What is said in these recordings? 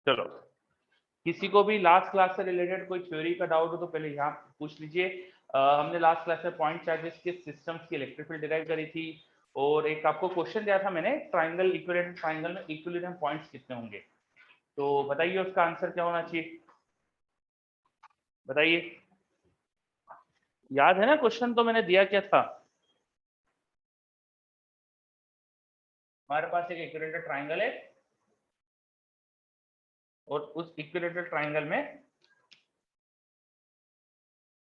चलो, किसी को भी लास्ट क्लास से रिलेटेड कोई थ्योरी का डाउट हो तो पहले यहाँ पूछ लीजिए। हमने लास्ट क्लास में पॉइंट चार्जेस के सिस्टम्स की इलेक्ट्रिक फील्ड डिराइव करी थी, और एक आपको क्वेश्चन दिया था मैंने, ट्राइंगल इक्विलेटरल ट्राइंगल में इक्विलिब्रियम पॉइंट्स कितने होंगे, तो बताइए उसका आंसर क्या होना चाहिए, बताइए। याद है ना क्वेश्चन तो मैंने दिया क्या था? हमारे पास एक इक्विलेटरल ट्राइंगल है और उस इक्विलेटरल ट्राइंगल में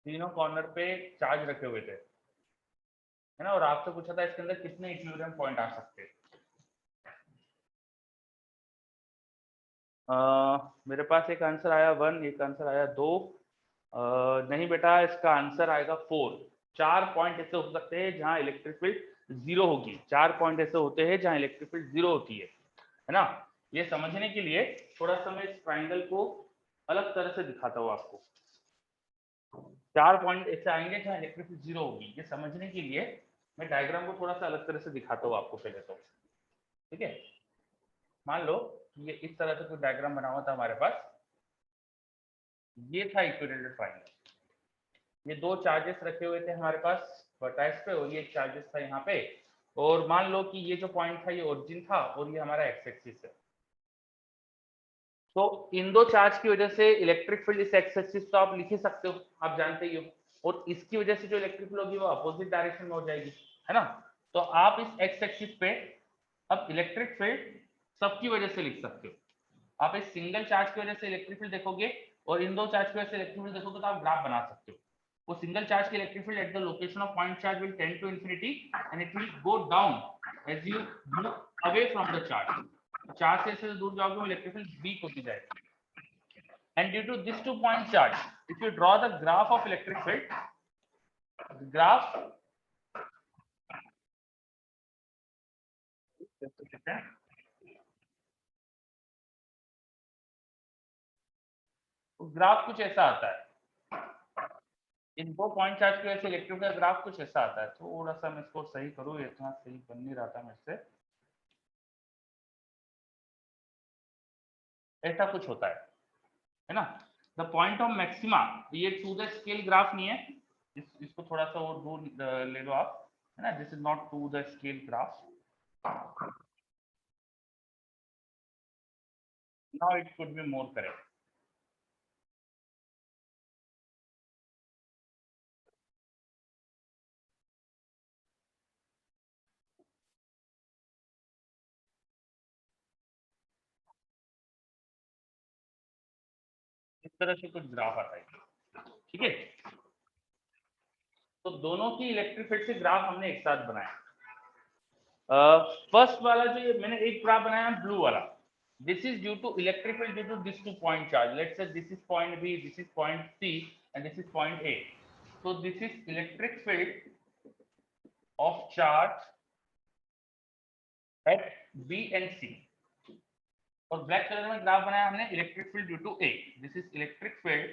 तीनों कॉर्नर पे चार्ज रखे हुए थे, है ना, और आपसे पूछा था इसके अंदर कितने इक्विलिब्रियम पॉइंट आ सकते हैं। मेरे पास एक आंसर आया 1, एक आंसर आया 2। नहीं बेटा, इसका आंसर आएगा 4। 4 पॉइंट ऐसे हो सकते हैं जहां इलेक्ट्रिक फील्ड 0 होगी, 4 पॉइंट ऐसे होते हैं जहां इलेक्ट्रिक फील्ड 0 होती है ना। ये समझने के लिए थोड़ा सा मैं इस ट्राइंगल को अलग तरह से दिखाता हूँ आपको। 4 पॉइंट ऐसे आएंगे जहां इलेक्ट्रिक फील्ड 0 होगी, ये समझने के लिए मैं डायग्राम को थोड़ा सा अलग तरह से दिखाता हूँ आपको पहले तो, ठीक है। मान लो ये इस तरह से कोई डायग्राम बना हुआ था हमारे पास, ये था इक्विलेटरल ट्राइंगल, ये दो चार्जेस रखे हुए थे हमारे पास वर्टेक्स पे, और ये एक चार्जेस था यहाँ पे, और मान लो कि ये जो पॉइंट था ये ओरिजिन था और ये हमारा एक्स एक्सिस है। तो इन दो चार्ज की वजह से इलेक्ट्रिक फील्ड इस एक्स एक्सिस तो आप लिख ही सकते हो, आप जानते ही हो, और इसकी वजह से जो इलेक्ट्रिक फील्ड होगी वो अपोजिट डायरेक्शन में हो जाएगी, है ना। तो आप इस एक्स एक्सिस पे अब इलेक्ट्रिक फील्ड सबकी वजह से लिख सकते हो। आप इस सिंगल चार्ज की वजह से इलेक्ट्रिक फील्ड देखोगे और इन दो चार्ज की वजह से इलेक्ट्रिक फील्ड देखोगे तो आप ग्राफ बना सकते हो। वो सिंगल चार्ज की electric field at the location of point charge will tend to infinity and it will go down as you move away from the charge. Charge से ऐसे दूर जाओगे वो इलेक्ट्रिक फील्ड वीक होती जाएगी। And due to this 2 point charge, if you draw the graph of electric field, the graph graph कुछ ऐसा आता है, इन 2 पॉइंट चार्ज की वजह से इलेक्ट्रिक का ग्राफ कुछ ऐसा आता है। थोड़ा सा मैं इसको सही करूँ, इतना सही बन नहीं रहा था मेरे से, ऐसा कुछ होता है ना। द पॉइंट ऑफ मैक्सिमा, ये टू द स्केल ग्राफ नहीं है, इसको थोड़ा सा और दूर ले लो आप, है ना, this is not to the scale graph, now it could be more correct. इस तरह से कुछ ग्राफ आता है, ठीक है। तो दोनों की इलेक्ट्रिक फील्ड से ग्राफ हमने एक साथ बनाया। फर्स्ट वाला जो ये मैंने एक ग्राफ बनाया ब्लू वाला, this is due to electric field due to this 2 point charge, let's say this is point B, this is point C and this is point A. so this is electric field of charge at B and C, और black colour में graph बनाया हमने electric field due to A, this is electric field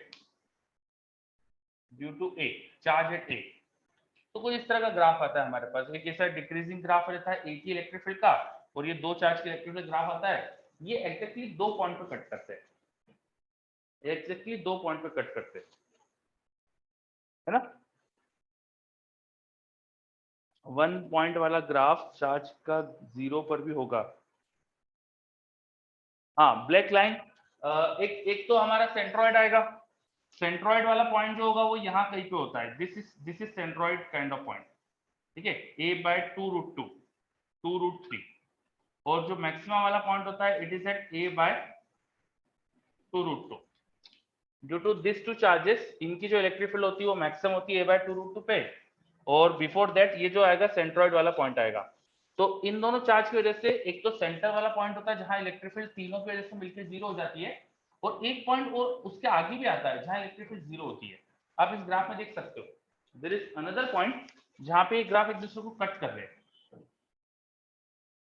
due to A, charge at A. तो कुछ इस तरह का graph आता है हमारे पास, एक ऐसा डिक्रीजिंग ग्राफ रहता है एक ही इलेक्ट्रिक फील्ड का, और ये दो चार्ज के इलेक्ट्रिक फील्ड ग्राफ आता है, ये एग्जैक्टली 2 पॉइंट पे कट करते हैं, एग्जैक्टली 2 पॉइंट पे कट करते हैं, है ना। 1 पॉइंट वाला ग्राफ चार्ज का 0 पर भी होगा। हाँ, ब्लैक लाइन, एक तो हमारा सेंट्रॉइड आएगा, सेंट्रॉइड वाला पॉइंट जो होगा वो यहाँ कहीं पे होता है, this is centroid kind of point, ठीक है, a/2√2, 2√3, और जो मैक्सिमा वाला पॉइंट होता है it is at a/2√2। Due to this two charges इनकी जो इलेक्ट्रिक फील्ड होती है वो मैक्सिमम होती है a/2√2 पे, और बिफोर दैट ये जो आएगा सेंट्रॉइड वाला पॉइंट आएगा। तो इन दोनों चार्ज की वजह से एक तो सेंटर वाला पॉइंट होता है जहां इलेक्ट्रिक फील्ड तीनों की वजह से मिलकर 0 हो जाती है, और एक पॉइंट और उसके आगे भी आता है जहां इलेक्ट्रिक फील्ड 0 होती है। आप इस ग्राफ में देख सकते हो, देयर इज अनदर पॉइंट जहां पे ये ग्राफ एक दूसरे को कट कर रहे हैं,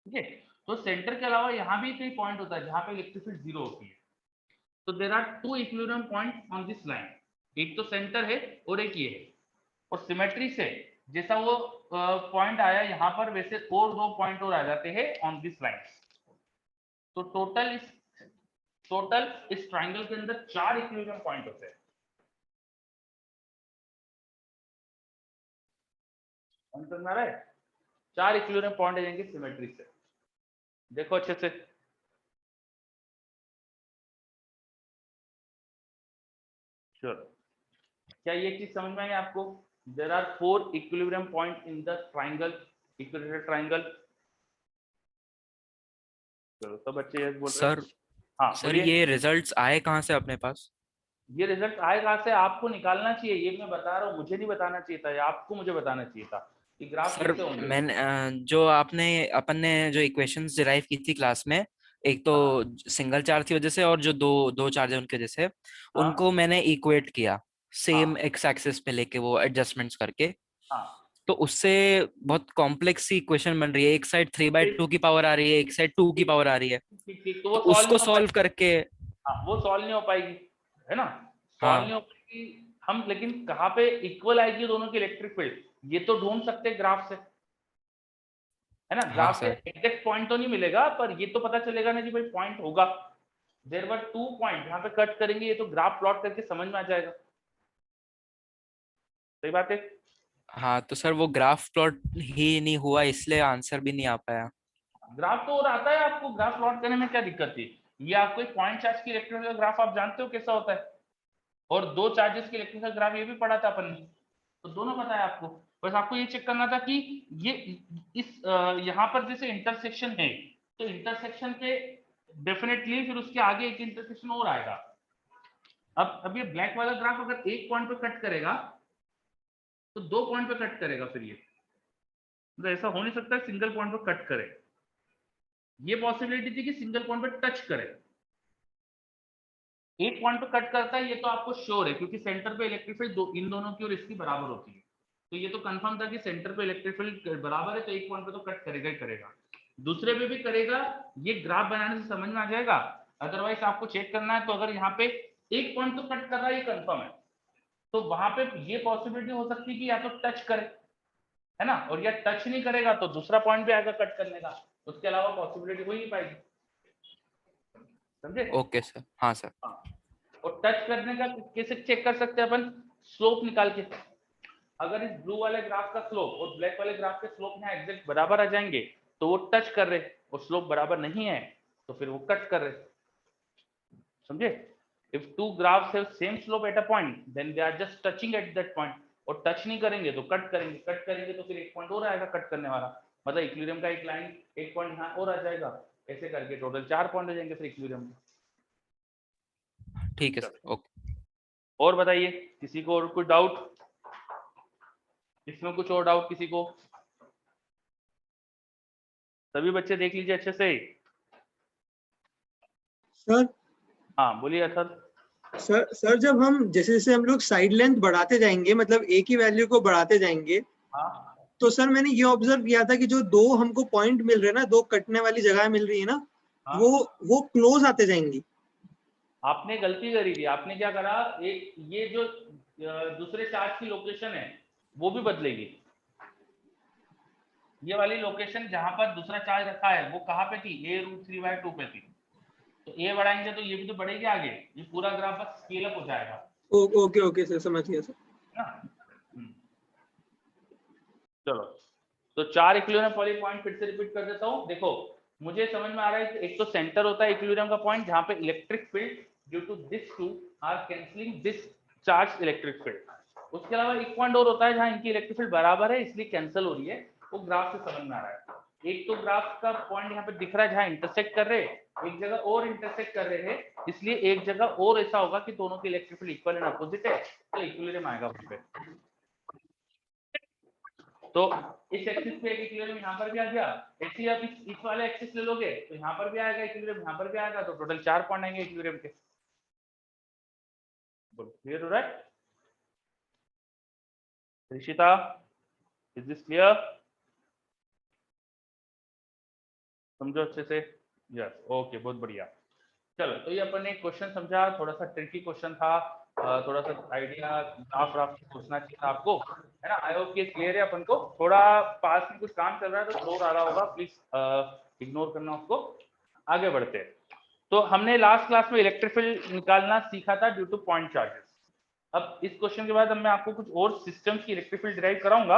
ठीक है। तो सेंटर के अलावा यहाँ भी कई पॉइंट होता है जहां पे इलेक्ट्रिक फील्ड 0 होती है। तो there are 2 equilibrium point on this line, एक तो सेंटर है और एक ये है, और सिमेट्री से जैसा वो पॉइंट आया यहाँ पर वैसे और 2 पॉइंट और आ जाते हैं ऑन दिस लाइन। तो टोटल इस टोटल इस ट्राइंगल के अंदर 4 इक्विलिब्रियम पॉइंट होते हैं। समझ में आ रहा है? 4 इक्विलिब्रियम पॉइंट जाएंगे सिमेट्री से। देखो अच्छे से, चलो क्या ये चीज समझ में आई आपको? There are 4 equilibrium point in the triangle, equilateral triangle. चलो तो बच्चे ये बोल रहे हैं। सर हाँ सर बोलिए। ये रिजल्ट्स आए कहाँ से अपने पास? ये रिजल्ट आए कहाँ से? आपको निकालना चाहिए, ये मैं बता रहा हूँ, मुझे नहीं बताना चाहिए था, ये आपको मुझे बताना चाहिए था कि ग्राफ सर कैसे होंगे। मैंने जो आपने अपन ने जो इक्वेशंस डिराइव की थी क्लास में, एक तो हाँ सिंगल चार्ज की वजह से और जो दो दो चार्ज है उनकी वजह से, उनको हाँ मैंने इक्वेट किया सेम हाँ एक्स एक्सिस पे लेके, वो एडजस्टमेंट्स करके। हाँ। तो उससे बहुत कॉम्प्लेक्स सी इक्वेशन बन रही है। एक साइड 3/2 की पावर आ रही है, एक साइड 2 की ठीक पावर आ रही है। ठीक ठीक, तो तो वो सॉल्व उसको नहीं हो सॉल्व पाएगी। करके। हाँ वो सॉल्व नहीं हो पाएगी, है ना? सॉल्व नहीं हाँ हो पाएगी। हम लेकिन कहाँ पे इक्वल आएगी दोनों की इलेक्ट्रिक फील्ड, ये तो ढूंढ सकते हैं ग्राफ से, है ना? हाँ ग्राफ से सर। एग्जैक्ट पॉइंट तो नहीं मिलेगा, पर ये तो पता चलेगा ना कि भाई पॉइंट होगा। देयर वर 2 पॉइंट, यहाँ पे कट करेंगे, ये तो ग्राफ प्लॉट करके समझ में आ जाएगा। सही बात है। हाँ तो सर वो ग्राफ प्लॉट ही नहीं हुआ, इसलिए आंसर भी नहीं आ पाया। ग्राफ तो और आता है आपको, ग्राफ प्लॉट करने में क्या दिक्कत थी? ये आपको एक पॉइंट चार्ज की इलेक्ट्रिकल ग्राफ आप जानते हो कैसा होता है, और दो चार्जेस की इलेक्ट्रिकल ग्राफ ये भी पढ़ा था अपन ने, तो दोनों पता है आपको। बस आपको ये चेक करना था कि ये इस यहाँ पर जैसे इंटरसेक्शन है, तो इंटरसेक्शन पे डेफिनेटली फिर उसके आगे एक इंटरसेक्शन और आएगा। अब ये ब्लैक वाला ग्राफ अगर एक पॉइंट पे कट करेगा तो 2 पॉइंट पे कट करेगा, फिर ये मतलब ऐसा हो नहीं सकता सिंगल पॉइंट पे कट करे। ये पॉसिबिलिटी थी कि सिंगल पॉइंट पे टच करे। एक पॉइंट पे कट करता है ये तो आपको श्योर है, क्योंकि सेंटर पे इलेक्ट्रिक फील्ड इन दोनों की और इसकी बराबर होती है, तो ये तो कंफर्म था कि सेंटर पे इलेक्ट्रिक फील्ड बराबर है, तो एक पॉइंट पे तो कट करेगा ही करेगा। दूसरे पे भी करेगा, ये ग्राफ बनाने से समझ में आ जाएगा। अदरवाइज आपको चेक करना है, तो अगर यहाँ पे एक पॉइंट तो कट कर रहा है, ये कंफर्म है, तो वहां पे ये पॉसिबिलिटी हो सकती है कि या तो टच करे, है ना, और या टच नहीं करेगा तो दूसरा पॉइंट भी आएगा कट करने का, उसके अलावा पॉसिबिलिटी हो ही नहीं पाएगी। समझे? Okay sir. हाँ सर। हाँ। और टच करने का कैसे चेक कर सकते हैं अपन? स्लोप निकाल के। अगर इस ब्लू वाले ग्राफ का स्लोप और ब्लैक वाले ग्राफ के स्लोप यहाँ एग्जैक्ट बराबर आ जाएंगे तो वो टच कर रहे, और स्लोप बराबर नहीं है तो फिर वो कट कर रहे। समझे? If two graphs have same slope at a point then they are just touching at that point, और टच नहीं करेंगे तो कट करेंगे, कट करेंगे तो फिर एक पॉइंट और आएगा कट करने वाला, मतलब इक्विलिब्रियम का एक लाइन एक पॉइंट यहाँ और आ जाएगा, ऐसे करके टोटल 4 पॉइंट हो जाएंगे फिर इक्विलिब्रियम के। ठीक है सर। ओके। और बताइए, किसी को और कोई डाउट? इसमें कुछ और डाउट किसी को? सभी बच्चे देख लीजिए अच्छे से। सर हाँ बोलिए सर। सर जब हम जैसे जैसे हम लोग साइड लेंथ बढ़ाते जाएंगे, मतलब ए की वैल्यू को बढ़ाते जाएंगे, हाँ तो सर मैंने ये ऑब्जर्व किया था कि जो दो हमको पॉइंट मिल रहे हैं ना, दो कटने वाली जगह मिल रही है ना, हाँ। वो क्लोज आते जाएंगी। आपने गलती करी थी, आपने क्या करा, एक ये जो दूसरे चार्ज की लोकेशन है वो भी बदलेगी। ये वाली लोकेशन जहां पर दूसरा चार्ज रखा है वो कहाँ पे थी? a√3/2 पे थी, तो a बढ़ाएंगे तो ये भी तो बढ़ेगी आगे, ये पूरा ग्राफ बस स्केल अप हो जाएगा। ओके ओके सर, समझ गया सर। है ना? चलो तो 4 इक्विलिब्रियम वाली पॉइंट फिर से रिपीट कर देता हूँ। देखो मुझे समझ में आ रहा है कि एक तो सेंटर होता है इक्विलिब्रियम का पॉइंट जहां पे electric field due to this two are cancelling this charge electric field. उसके अलावा एक पॉइंट और होता है जहां इनकी इलेक्ट्रिक फील्ड बराबर है इसलिए कैंसिल हो रही है, वो ग्राफ से समझ में आ रहा है। एक तो ग्राफ का पॉइंट यहाँ पे दिख रहा है जहां इंटरसेक्ट कर रहे, एक जगह और इंटरसेक्ट कर रहे हैं, इसलिए एक जगह और ऐसा होगा कि दोनों की electric field equal and opposite है, तो इक्विलिब्रियम आएगा वहां पे। तो इस एक्सिस पे एक इक्विलिब्रियम यहाँ पर भी आ गया, ऐसे ही आप इस वाले एक्सिस ले लोगे तो यहाँ पर भी आएगा इक्विलिब्रियम, यहाँ पर भी आएगा, तो टोटल 4 पॉइंट आएंगे इक्विलिब्रियम के। क्लियर हो रहा है? Rishita, is this clear? समझो अच्छे से? यस, ओके, बहुत बढ़िया। चलो तो ये अपन ने क्वेश्चन समझा, थोड़ा सा ट्रिकी क्वेश्चन था, थोड़ा सा आइडिया ग्राफ राफ सोचना चाहिए था आपको, है ना? आई होप कि क्लियर है अपन को। थोड़ा पास में कुछ काम चल रहा है तो शोर आ रहा होगा, प्लीज इग्नोर करना उसको। आगे बढ़ते हैं। तो हमने लास्ट क्लास में इलेक्ट्रिक फील्ड निकालना सीखा था ड्यू टू पॉइंट चार्जेस। अब इस क्वेश्चन के बाद अब मैं आपको कुछ और सिस्टम की इलेक्ट्रिक फील्ड डिराइव कराऊंगा।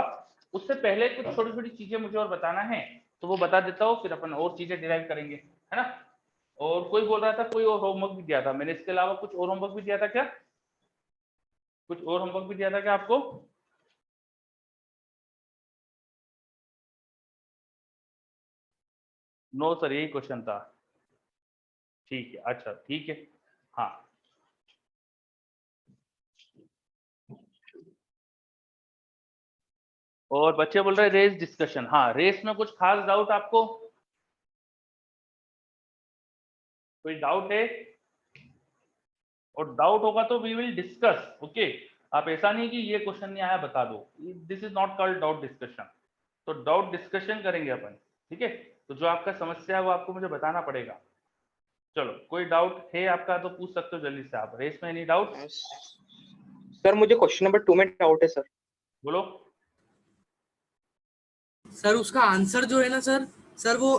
उससे पहले कुछ छोटी छोटी चीजें मुझे और बताना है, तो वो बता देता हूँ, फिर अपन और चीजें डिराइव करेंगे, है ना। और कोई बोल रहा था कोई और होमवर्क भी दिया था मैंने, इसके अलावा कुछ और होमवर्क भी दिया था क्या? कुछ और होमवर्क भी दिया था क्या आपको? नो सर, यही क्वेश्चन था। ठीक है, अच्छा ठीक है, हाँ। और बच्चे बोल रहे रेस डिस्कशन। हाँ, रेस में कुछ खास डाउट आपको? कोई डाउट है? और डाउट होगा तो वी विल डिस्कस, ओके। आप ऐसा नहीं कि ये क्वेश्चन नहीं आया बता दो, this is not called doubt discussion. तो डाउट डिस्कशन करेंगे अपन, ठीक है। तो जो आपका समस्या है वो आपको मुझे बताना पड़ेगा। चलो, कोई डाउट है आपका तो पूछ सकते हो जल्दी से आप। रेस में एनी डाउट? सर मुझे क्वेश्चन नंबर 2 में डाउट है सर। बोलो। सर उसका आंसर जो है ना सर वो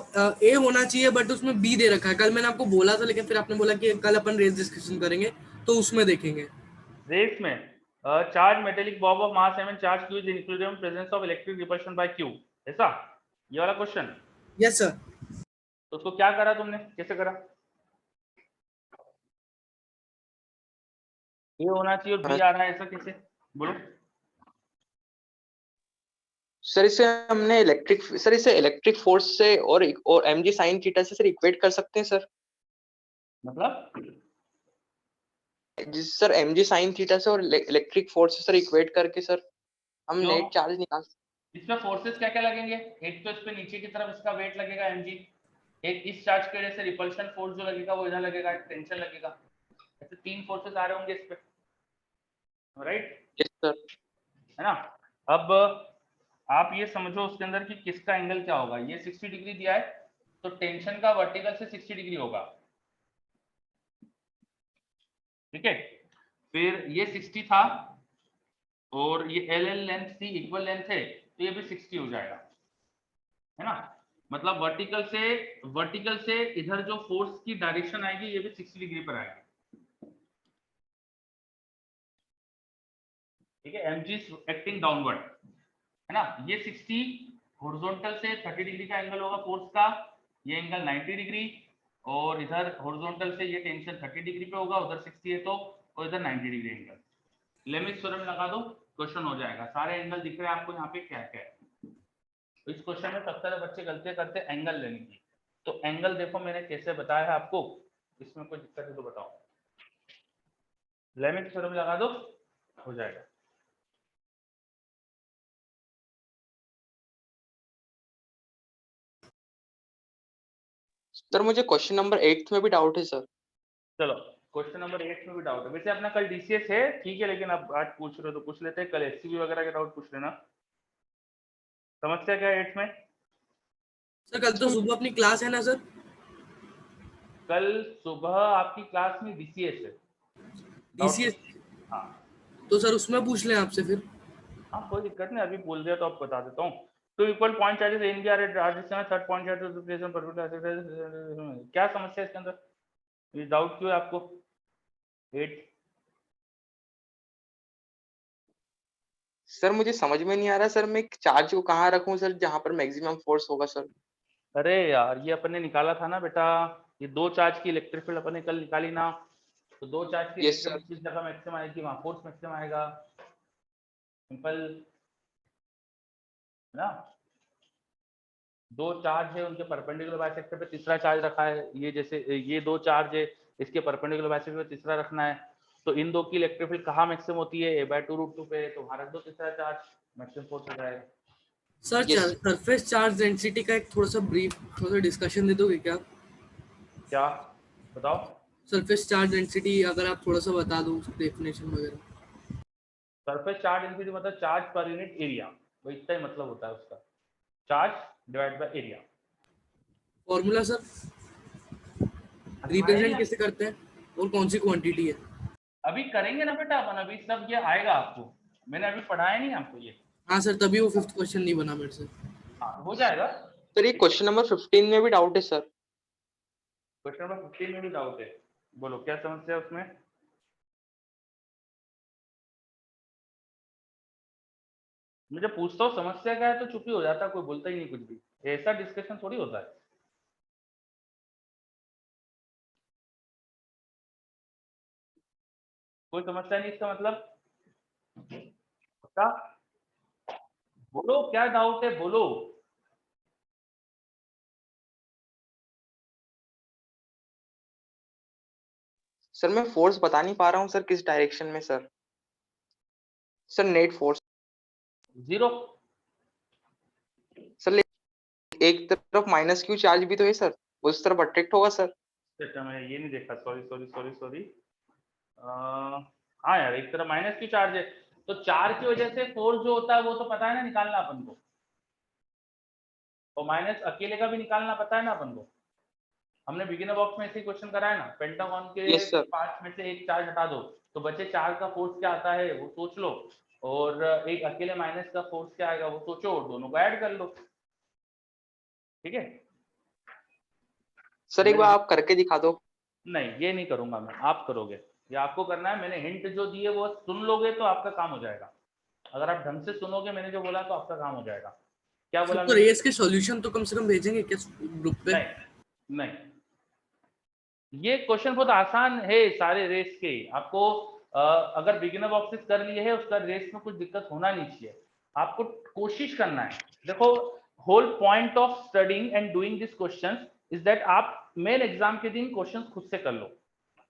ए होना चाहिए, बट उसमें बी दे रखा है। कल मैंने आपको बोला था, लेकिन फिर आपने बोला कि कल अपन रेस डिस्कशन करेंगे, तो उसमें देखेंगे। रेस में charge metallic bob of mass m charge q is included in presence of electric repulsion by q, ऐसा ये वाला क्वेश्चन। Yes sir. तो उसको क्या करा तुमने, कैसे करा? ये होना चाहिए और बी आ रहा है, ऐसा कैसे? बोलो। सर इसे इलेक्ट्रिक फोर्स से और mg sin थीटा से सर इक्वेट कर सकते हैं सर। मतलब जिस सर mg sin थीटा से और इलेक्ट्रिक फोर्स से सर इक्वेट करके सर हम क्यों? नेट चार्ज निकाल। इसमें फोर्सेस क्या क्या लगेंगे? एक तो इस पे नीचे की तरफ इसका वेट लगेगा mg, एक इस चार्ज की वजह से रिपल्शन फोर्स जो लगेगा वो इधर लगेगा, एक टेंशन लगेगा। ऐसे तीन फोर्सेस आ रहे होंगे इस पे, राइट? Yes sir. है ना। अब आप ये समझो उसके अंदर कि किसका एंगल क्या होगा। ये 60 डिग्री दिया है, तो टेंशन का वर्टिकल से 60 डिग्री होगा, ठीक है। फिर ये 60 था और ये एल लेंथ थी, इक्वल लेंथ है, तो ये भी 60 हो जाएगा, है ना। मतलब वर्टिकल से इधर जो फोर्स की डायरेक्शन आएगी ये भी 60 डिग्री पर आएगी, ठीक है। mg एक्टिंग डाउनवर्ड, है ना। ये 60 हॉरिजॉन्टल से 30 डिग्री का एंगल होगा फोर्स का, ये एंगल 90 डिग्री, और इधर हॉरिजॉन्टल से ये टेंशन 30 डिग्री पे होगा, उधर 60 है तो, और इधर 90 डिग्री एंगल। लेमिस थ्योरम लगा दो, क्वेश्चन हो जाएगा। सारे एंगल दिख रहे हैं आपको यहाँ पे क्या क्या है। तो इस क्वेश्चन में सबसे ज्यादा बच्चे गलतियां करते हैं एंगल लेने की। तो एंगल देखो मैंने कैसे बताया है आपको, इसमें कोई दिक्कत है तो बताओ। लेमिस थ्योरम लगा दो, हो जाएगा। सर मुझे क्वेश्चन नंबर 8 में भी डाउट है सर। चलो, क्वेश्चन नंबर 8 में भी डाउट है। वैसे अपना कल डीसीएस है, ठीक है, लेकिन अब आज पूछ रहे हो तो पूछ लेते हैं। कल एचसीबी वगैरह के डाउट पूछ लेना। समस्या क्या है 8 में? सर कल तो सुबह अपनी क्लास है ना सर? कल सुबह आपकी क्लास में डीसीएस है। डीसीएस? हाँ तो सर उसमें पूछ लें आपसे फिर। हाँ, कोई दिक्कत नहीं, अभी बोल दिया तो आप बता देता हूँ। Two equal point charges in the are at third point charges, क्या समस्या है इसके अंदर? ये डाउट क्यों है आपको? 8 सर मुझे समझ में नहीं आ रहा सर, मैं चार्ज को कहाँ रखूं सर जहां पर मैक्सिमम फोर्स होगा सर। अरे यार, ये अपन ने निकाला था ना बेटा, ये दो चार्ज की इलेक्ट्रिक फील्ड अपन ने कल निकाली ना। तो दो चार्ज की यस इलेक्ट्रिक फील्ड जिस जगह मैक्सिमम आएगी वहां फोर्स मैक्सिमम आएगा, सिंपल, है ना। दो चार्ज है, उनके परपेंडिकुलर बाइसेक्टर पे तीसरा चार्ज रखा है। ये जैसे ये दो चार्ज है, इसके परपेंडिकुलर बाइसेक्टर पे तीसरा रखना है। तो इन दो की इलेक्ट्रिक फील्ड कहाँ मैक्सिमम होती है? a/2√2 पे, तो वहां रख दो तीसरा चार्ज, मैक्सिमम फोर्स हो जाएगा। Sir Yes. Surface charge density का एक थोड़ा सा डिस्कशन दे दोगे क्या? क्या बताओ? सरफेस चार्ज डेंसिटी अगर आप थोड़ा सा बता दो, डेफिनेशन वगैरह। सरफेस चार्ज डेंसिटी मतलब चार्ज पर यूनिट एरिया, वो इतना ही मतलब होता है उसका, charge divide by area. Formula sir represent कैसे करते हैं और कौन सी क्वांटिटी है? अभी करेंगे ना बेटा अपन, अभी सब ये आएगा आपको, मैंने अभी पढ़ाया नहीं आपको ये। हाँ सर, तभी वो 5th क्वेश्चन नहीं बना मेरे से। हाँ, हो जाएगा। सर ये क्वेश्चन नंबर 15 में भी डाउट है सर। क्वेश्चन नंबर 15 में भी डाउट है, बोलो क्या समस्या है उसमें। मुझे पूछता हूँ समस्या क्या है तो चुप ही हो जाता, कोई बोलता ही नहीं कुछ भी, ऐसा डिस्कशन थोड़ी होता है। कोई समस्या नहीं, इसका मतलब पक्का? बोलो क्या डाउट है, बोलो। सर मैं फोर्स बता नहीं पा रहा हूँ सर, किस डायरेक्शन में sir? Sir net force 0। Sir, एक तरफ माइनस क्यू चार्ज भी तो है सर, उस तरफ अट्रैक्ट होगा सर। अच्छा मैं ये नहीं देखा, सॉरी सॉरी सॉरी सॉरी। हाँ यार, एक तरफ माइनस क्यू चार्ज है, तो चार्ज की वजह से फोर्स जो होता है वो तो पता है ना निकालना अपन को, और माइनस अकेले का भी निकालना पता है ना अपन को। हमने बिगिनर बॉक्स में ऐसे क्वेश्चन कराया ना, पेंटागन के यस सर। 5 में से एक चार्ज हटा दो तो बचे 4 का फोर्स क्या आता है वो सोच लो, और एक अकेले माइनस का फोर्स क्या आएगा वो सोचो, और दोनों को ऐड कर लो। ठीक है सर एक बार आप करके दिखा दो। नहीं ये नहीं करूंगा मैं, आप करोगे, ये आपको करना है। मैंने हिंट जो दी है वो सुन लोगे तो आपका काम हो जाएगा, अगर आप ढंग से सुनोगे मैंने जो बोला तो आपका काम हो जाएगा। क्या बोला तो मैंने? रेस के सॉल्यूशन तो कम से कम भेजेंगे क्या ग्रुप पे? नहीं नहीं, ये क्वेश्चन बहुत आसान है सारे रेस के। आपको अगर बिगिनर बॉक्सेस कर लिए है उसका रेस में कुछ दिक्कत होना नहीं चाहिए, आपको कोशिश करना है। देखो whole point of studying and doing this question is that आप मेन एग्जाम के दिन क्वेश्चन खुद से कर लो,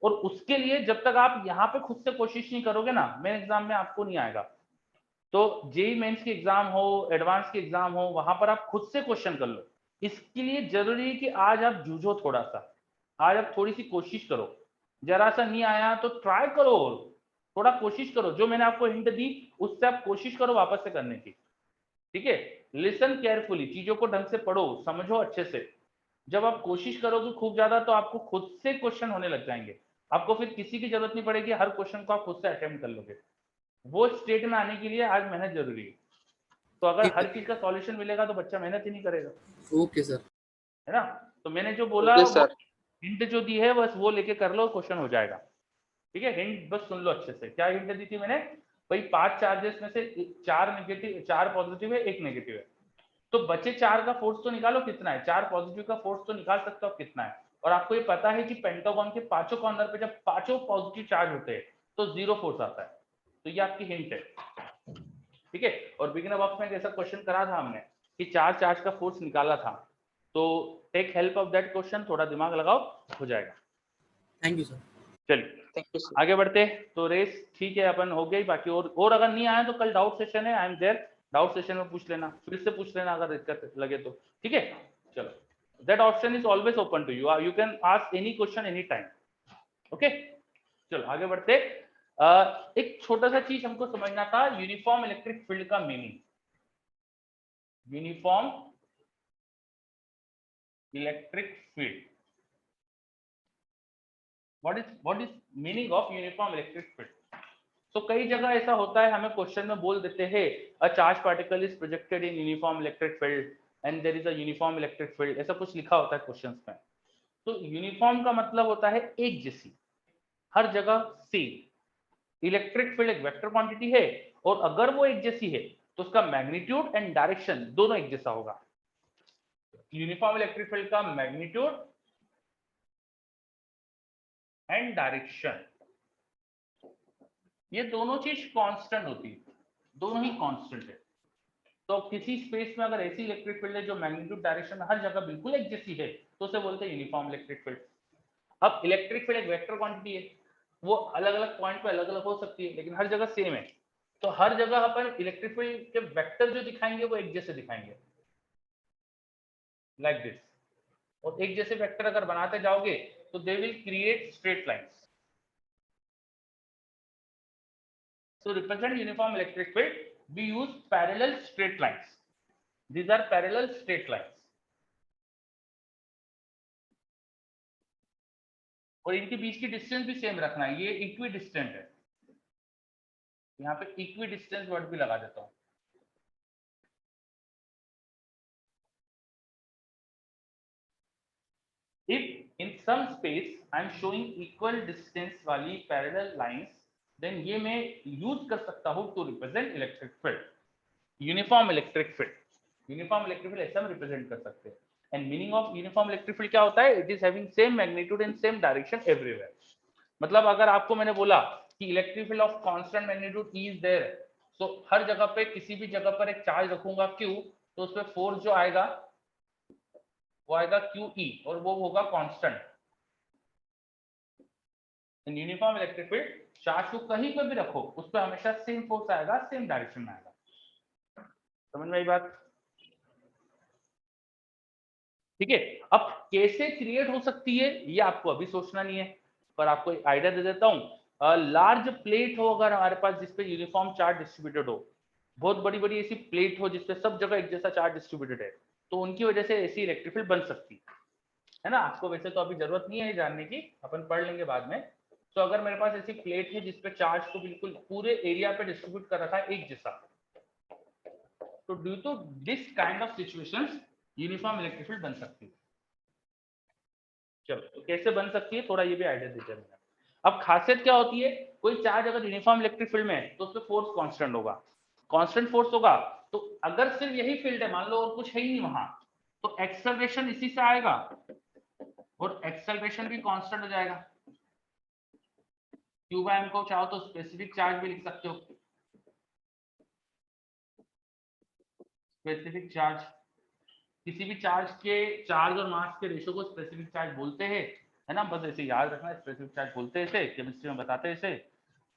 और उसके लिए जब तक आप यहाँ पे खुद से कोशिश नहीं करोगे ना मेन एग्जाम में आपको नहीं आएगा। तो जेई मेंस की एग्जाम हो, एडवांस की एग्जाम हो, वहां पर आप खुद से क्वेश्चन कर लो। इसके लिए जरूरी है कि आज आप जूझो थोड़ा सा, आज आप थोड़ी सी कोशिश करो। जरा सा नहीं आया तो ट्राई करो, थोड़ा कोशिश करो, जो मैंने आपको हिंट दी उससे आप कोशिश करो वापस से करने की। ठीक है, लिसन केयरफुली, चीजों को ढंग से पढ़ो, समझो अच्छे से। जब आप कोशिश करोगे खूब ज्यादा तो आपको खुद से क्वेश्चन होने लग जाएंगे, आपको फिर किसी की जरूरत नहीं पड़ेगी, हर क्वेश्चन को आप खुद से अटेम्प्ट कर लोगे। वो स्टेट में आने के लिए आज मेहनत जरूरी है। तो अगर हर चीज का सॉल्यूशन मिलेगा तो बच्चा मेहनत ही नहीं करेगा, ओके सर। है ना। तो मैंने जो बोला ओके वो सर। हिंट जो दी है बस वो लेके कर लो, क्वेश्चन हो जाएगा। ठीक है, हिंट बस सुन लो अच्छे से। क्या हिंट दी थी मैंने? भाई 5 चार्जेस में से 4 नेगेटिव, 4 पॉजिटिव है, 1 नेगेटिव है, तो बचे 4 का फोर्स तो निकालो कितना है, 4 पॉजिटिव का फोर्स तो निकाल सकते हो कितना है। और आपको ये पता है कि पेंटागन के पांचों कॉर्नर पे जब पांचों पॉजिटिव चार्ज होते हैं तो 0 फोर्स आता है। तो ये आपकी हिंट है। ठीक है, और बिगिनर बॉक्स में ऐसा क्वेश्चन करा था हमने कि 4 चार्ज का फोर्स निकाला था, तो take help of that question, थोड़ा दिमाग लगाओ, हो जाएगा। Thank you sir. चलिए थैंक यू सर। आगे बढ़ते। तो रेस ठीक है अपन हो गई, बाकी और अगर नहीं आया तो कल डाउट सेशन है, I am there, doubt session में पूछ लेना, फिर से पूछ लेना अगर दिक्कत लगे तो। ठीक है, चलो, that option is always open to you, you can ask any question any time. Okay, चलो आगे बढ़ते। एक छोटा सा चीज हमको समझना था, यूनिफॉर्म इलेक्ट्रिक फील्ड का meaning. Uniform electric field, what is meaning of uniform electric field? तो कई जगह ऐसा होता है, हमें क्वेश्चन में बोल देते हैं a charge particle is projected in uniform electric field and there is a uniform electric field, ऐसा कुछ लिखा होता है क्वेश्चंस में। तो यूनिफॉर्म का मतलब होता है एक जैसी, हर जगह सेम। इलेक्ट्रिक फील्ड एक वेक्टर क्वांटिटी है, और अगर वो एक जैसी है तो उसका मैग्नीट्यूड एंड डायरेक्शन दोनों एक जैसा होगा। यूनिफॉर्म इलेक्ट्रिक फील्ड का मैग्नीट्यूड एंड डायरेक्शन, ये दोनों चीज कांस्टेंट होती है, दोनों ही कांस्टेंट है। तो किसी स्पेस में अगर ऐसी इलेक्ट्रिक फील्ड है जो मैग्नीट्यूड डायरेक्शन हर जगह बिल्कुल एक जैसी है तो उसे बोलते हैं यूनिफॉर्म इलेक्ट्रिक फील्ड। अब इलेक्ट्रिक फील्ड एक वेक्टर क्वांटिटी है, वो अलग अलग पॉइंट पे अलग अलग हो सकती है लेकिन हर जगह सेम है। तो हर जगह अपन इलेक्ट्रिक फील्ड के वेक्टर जो दिखाएंगे वो एक जैसे दिखाएंगे, लाइक दिस। और एक जैसे वेक्टर अगर बनाते जाओगे तो they will create straight lines. So represent uniform electric field, we use parallel straight lines. These are parallel straight lines. और इनके बीच की डिस्टेंस भी सेम रखना है, ये इक्वी डिस्टेंट है, यहाँ पे इक्वी डिस्टेंस वर्ड भी लगा देता हूँ। If in some space I am showing equal distance वाली पैरेलल लाइंस, देन ये मैं यूज कर सकता हूँ to represent electric field, uniform electric field. Uniform electric field ऐसा हम रिप्रेजेंट कर सकते हैं। And meaning of uniform electric field क्या होता है? It is having same magnitude and same direction everywhere. मतलब अगर आपको मैंने बोला कि electric field of constant magnitude E is there, तो हर जगह पे किसी भी जगह पर एक चार्ज रखूंगा क्यू, तो उस पर फोर्स जो आएगा वो आएगा क्यू ई, और वो होगा कांस्टेंट। इन यूनिफॉर्म इलेक्ट्रिक फील्ड चार्ज को कहीं पर भी रखो उस पर हमेशा सेम फोर्स आएगा, सेम डायरेक्शन में आएगा। समझ में आई बात? ठीक है। अब कैसे क्रिएट हो सकती है ये आपको अभी सोचना नहीं है, पर आपको एक आइडिया दे देता हूँ। लार्ज प्लेट हो अगर हमारे पास जिसपे यूनिफॉर्म चार्ज डिस्ट्रीब्यूटेड हो, बहुत बड़ी बड़ी ऐसी प्लेट हो जिसपे सब जगह एक जैसा चार्ज डिस्ट्रीब्यूटेड है, तो उनकी वजह से ऐसी इलेक्ट्रिक फील्ड बन सकती है ना। आपको वैसे तो अभी जरूरत नहीं है जानने की, अपन पढ़ लेंगे बाद में। तो अगर मेरे पास ऐसी प्लेट है जिसपे चार्ज को बिल्कुल पूरे एरिया पे डिस्ट्रीब्यूट कर रखा है एक जैसा, तो due to this kind of situations uniform electric field बन सकती है। चलो, तो कैसे बन सकती है थोड़ा ये भी आइडिया देते हैं। अब खासियत क्या होती है, कोई चार्ज अगर यूनिफॉर्म इलेक्ट्रिक फील्ड में है तो उसपे फोर्स कांस्टेंट होगा। कांस्टेंट फोर्स होगा तो अगर सिर्फ यही फील्ड है, मान लो और कुछ है ही नहीं वहां, तो एक्सेलरेशन इसी से आएगा और एक्सेलरेशन भी कांस्टेंट हो जाएगा। क्यू बाय एम को चाहो तो स्पेसिफिक चार्ज भी लिख सकते हो, स्पेसिफिक चार्ज। किसी भी चार्ज के चार्ज और मास के रेशियो को स्पेसिफिक चार्ज बोलते हैं, है ना। बस ऐसे याद रखना, स्पेसिफिक चार्ज बोलते हैं इसे, केमिस्ट्री में बताते हैं इसे।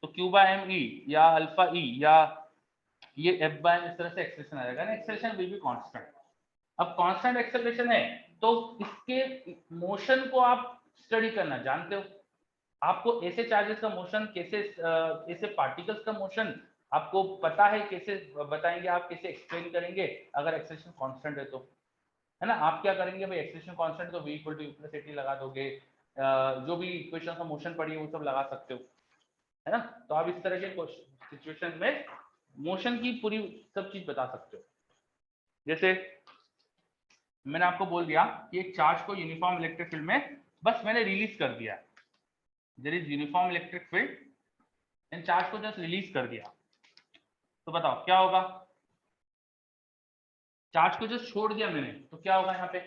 तो क्यू बाय एम ई या अल्फा ई या ये एफ बाय एम, इस तरह से एक्सप्रेशन आ जाएगा ना। Acceleration will be constant. अब कांस्टेंट एक्सेलरेशन है तो इसके मोशन को आप स्टडी करना जानते हो। आपको ऐसे चार्जेस का मोशन कैसे, ऐसे पार्टिकल्स का मोशन आपको पता है, कैसे बताएंगे आप, कैसे एक्सप्लेन करेंगे अगर एक्सेलरेशन कांस्टेंट है तो, है ना। आप क्या करेंगे भाई, एक्सेलरेशन कांस्टेंट तो v equal to u plus a t लगा दोगे, जो भी इक्वेशन का मोशन पड़ी है वो सब लगा सकते हो, है ना। तो आप इस तरह के सिचुएशन में मोशन की पूरी सब चीज बता सकते हो। जैसे मैंने आपको बोल दिया कि एक चार्ज को यूनिफॉर्म इलेक्ट्रिक फील्ड में बस मैंने रिलीज कर दिया, there is uniform electric field and charge को जस्ट रिलीज कर दिया, तो बताओ क्या होगा। चार्ज को जस्ट छोड़ दिया मैंने तो क्या होगा यहाँ पे,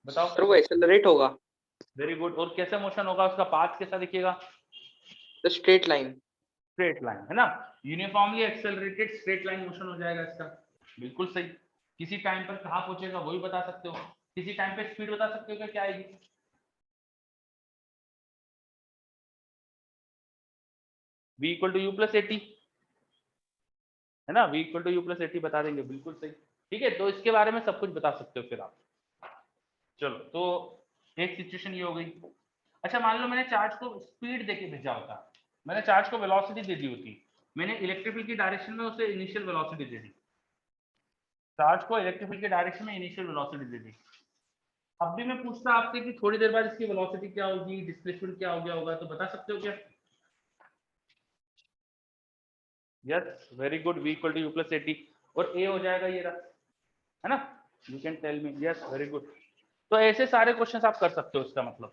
बताओ। सर वो एक्सेलरेट होगा। Very good. और कैसे मोशन होगा, उसका पाथ कैसा दिखेगा? The straight line. Straight line, है ना। Uniformly accelerated straight line motion हो जाएगा इसका, बिल्कुल सही। किसी टाइम पर कहाँ पहुंचेगा वो भी बता सकते हो, किसी टाइम पे स्पीड बता सकते हो क्या आएगी? v equal to u plus a t, है ना। v equal to u plus a t बता देंगे, बिल्कुल सही। ठीक है, तो इसके बारे में सब कुछ बता सकते हो फिर आप। चलो, तो एक सिचुएशन ये हो गई। अच्छा, मान लो मैंने चार्ज को स्पीड देके भेजा होता, मैंने चार्ज को वेलोसिटी दे दी होती, मैंने इलेक्ट्रिक फील्ड की डायरेक्शन में उसे इनिशियल वेलोसिटी दे दी, चार्ज को इलेक्ट्रिक फील्ड की डायरेक्शन में इनिशियल वेलोसिटी दे दी। अब भी मैं पूछता आपसे कि थोड़ी देर बाद इसकी वेलोसिटी क्या होगी, डिस्प्लेसमेंट क्या हो गया होगा, तो बता सकते हो क्या? Yes, very good. v equal to u plus a t, और a हो जाएगा ये रहा, है ना। You can tell me. Yes, very good. तो ऐसे सारे क्वेश्चंस आप कर सकते हो इसका मतलब।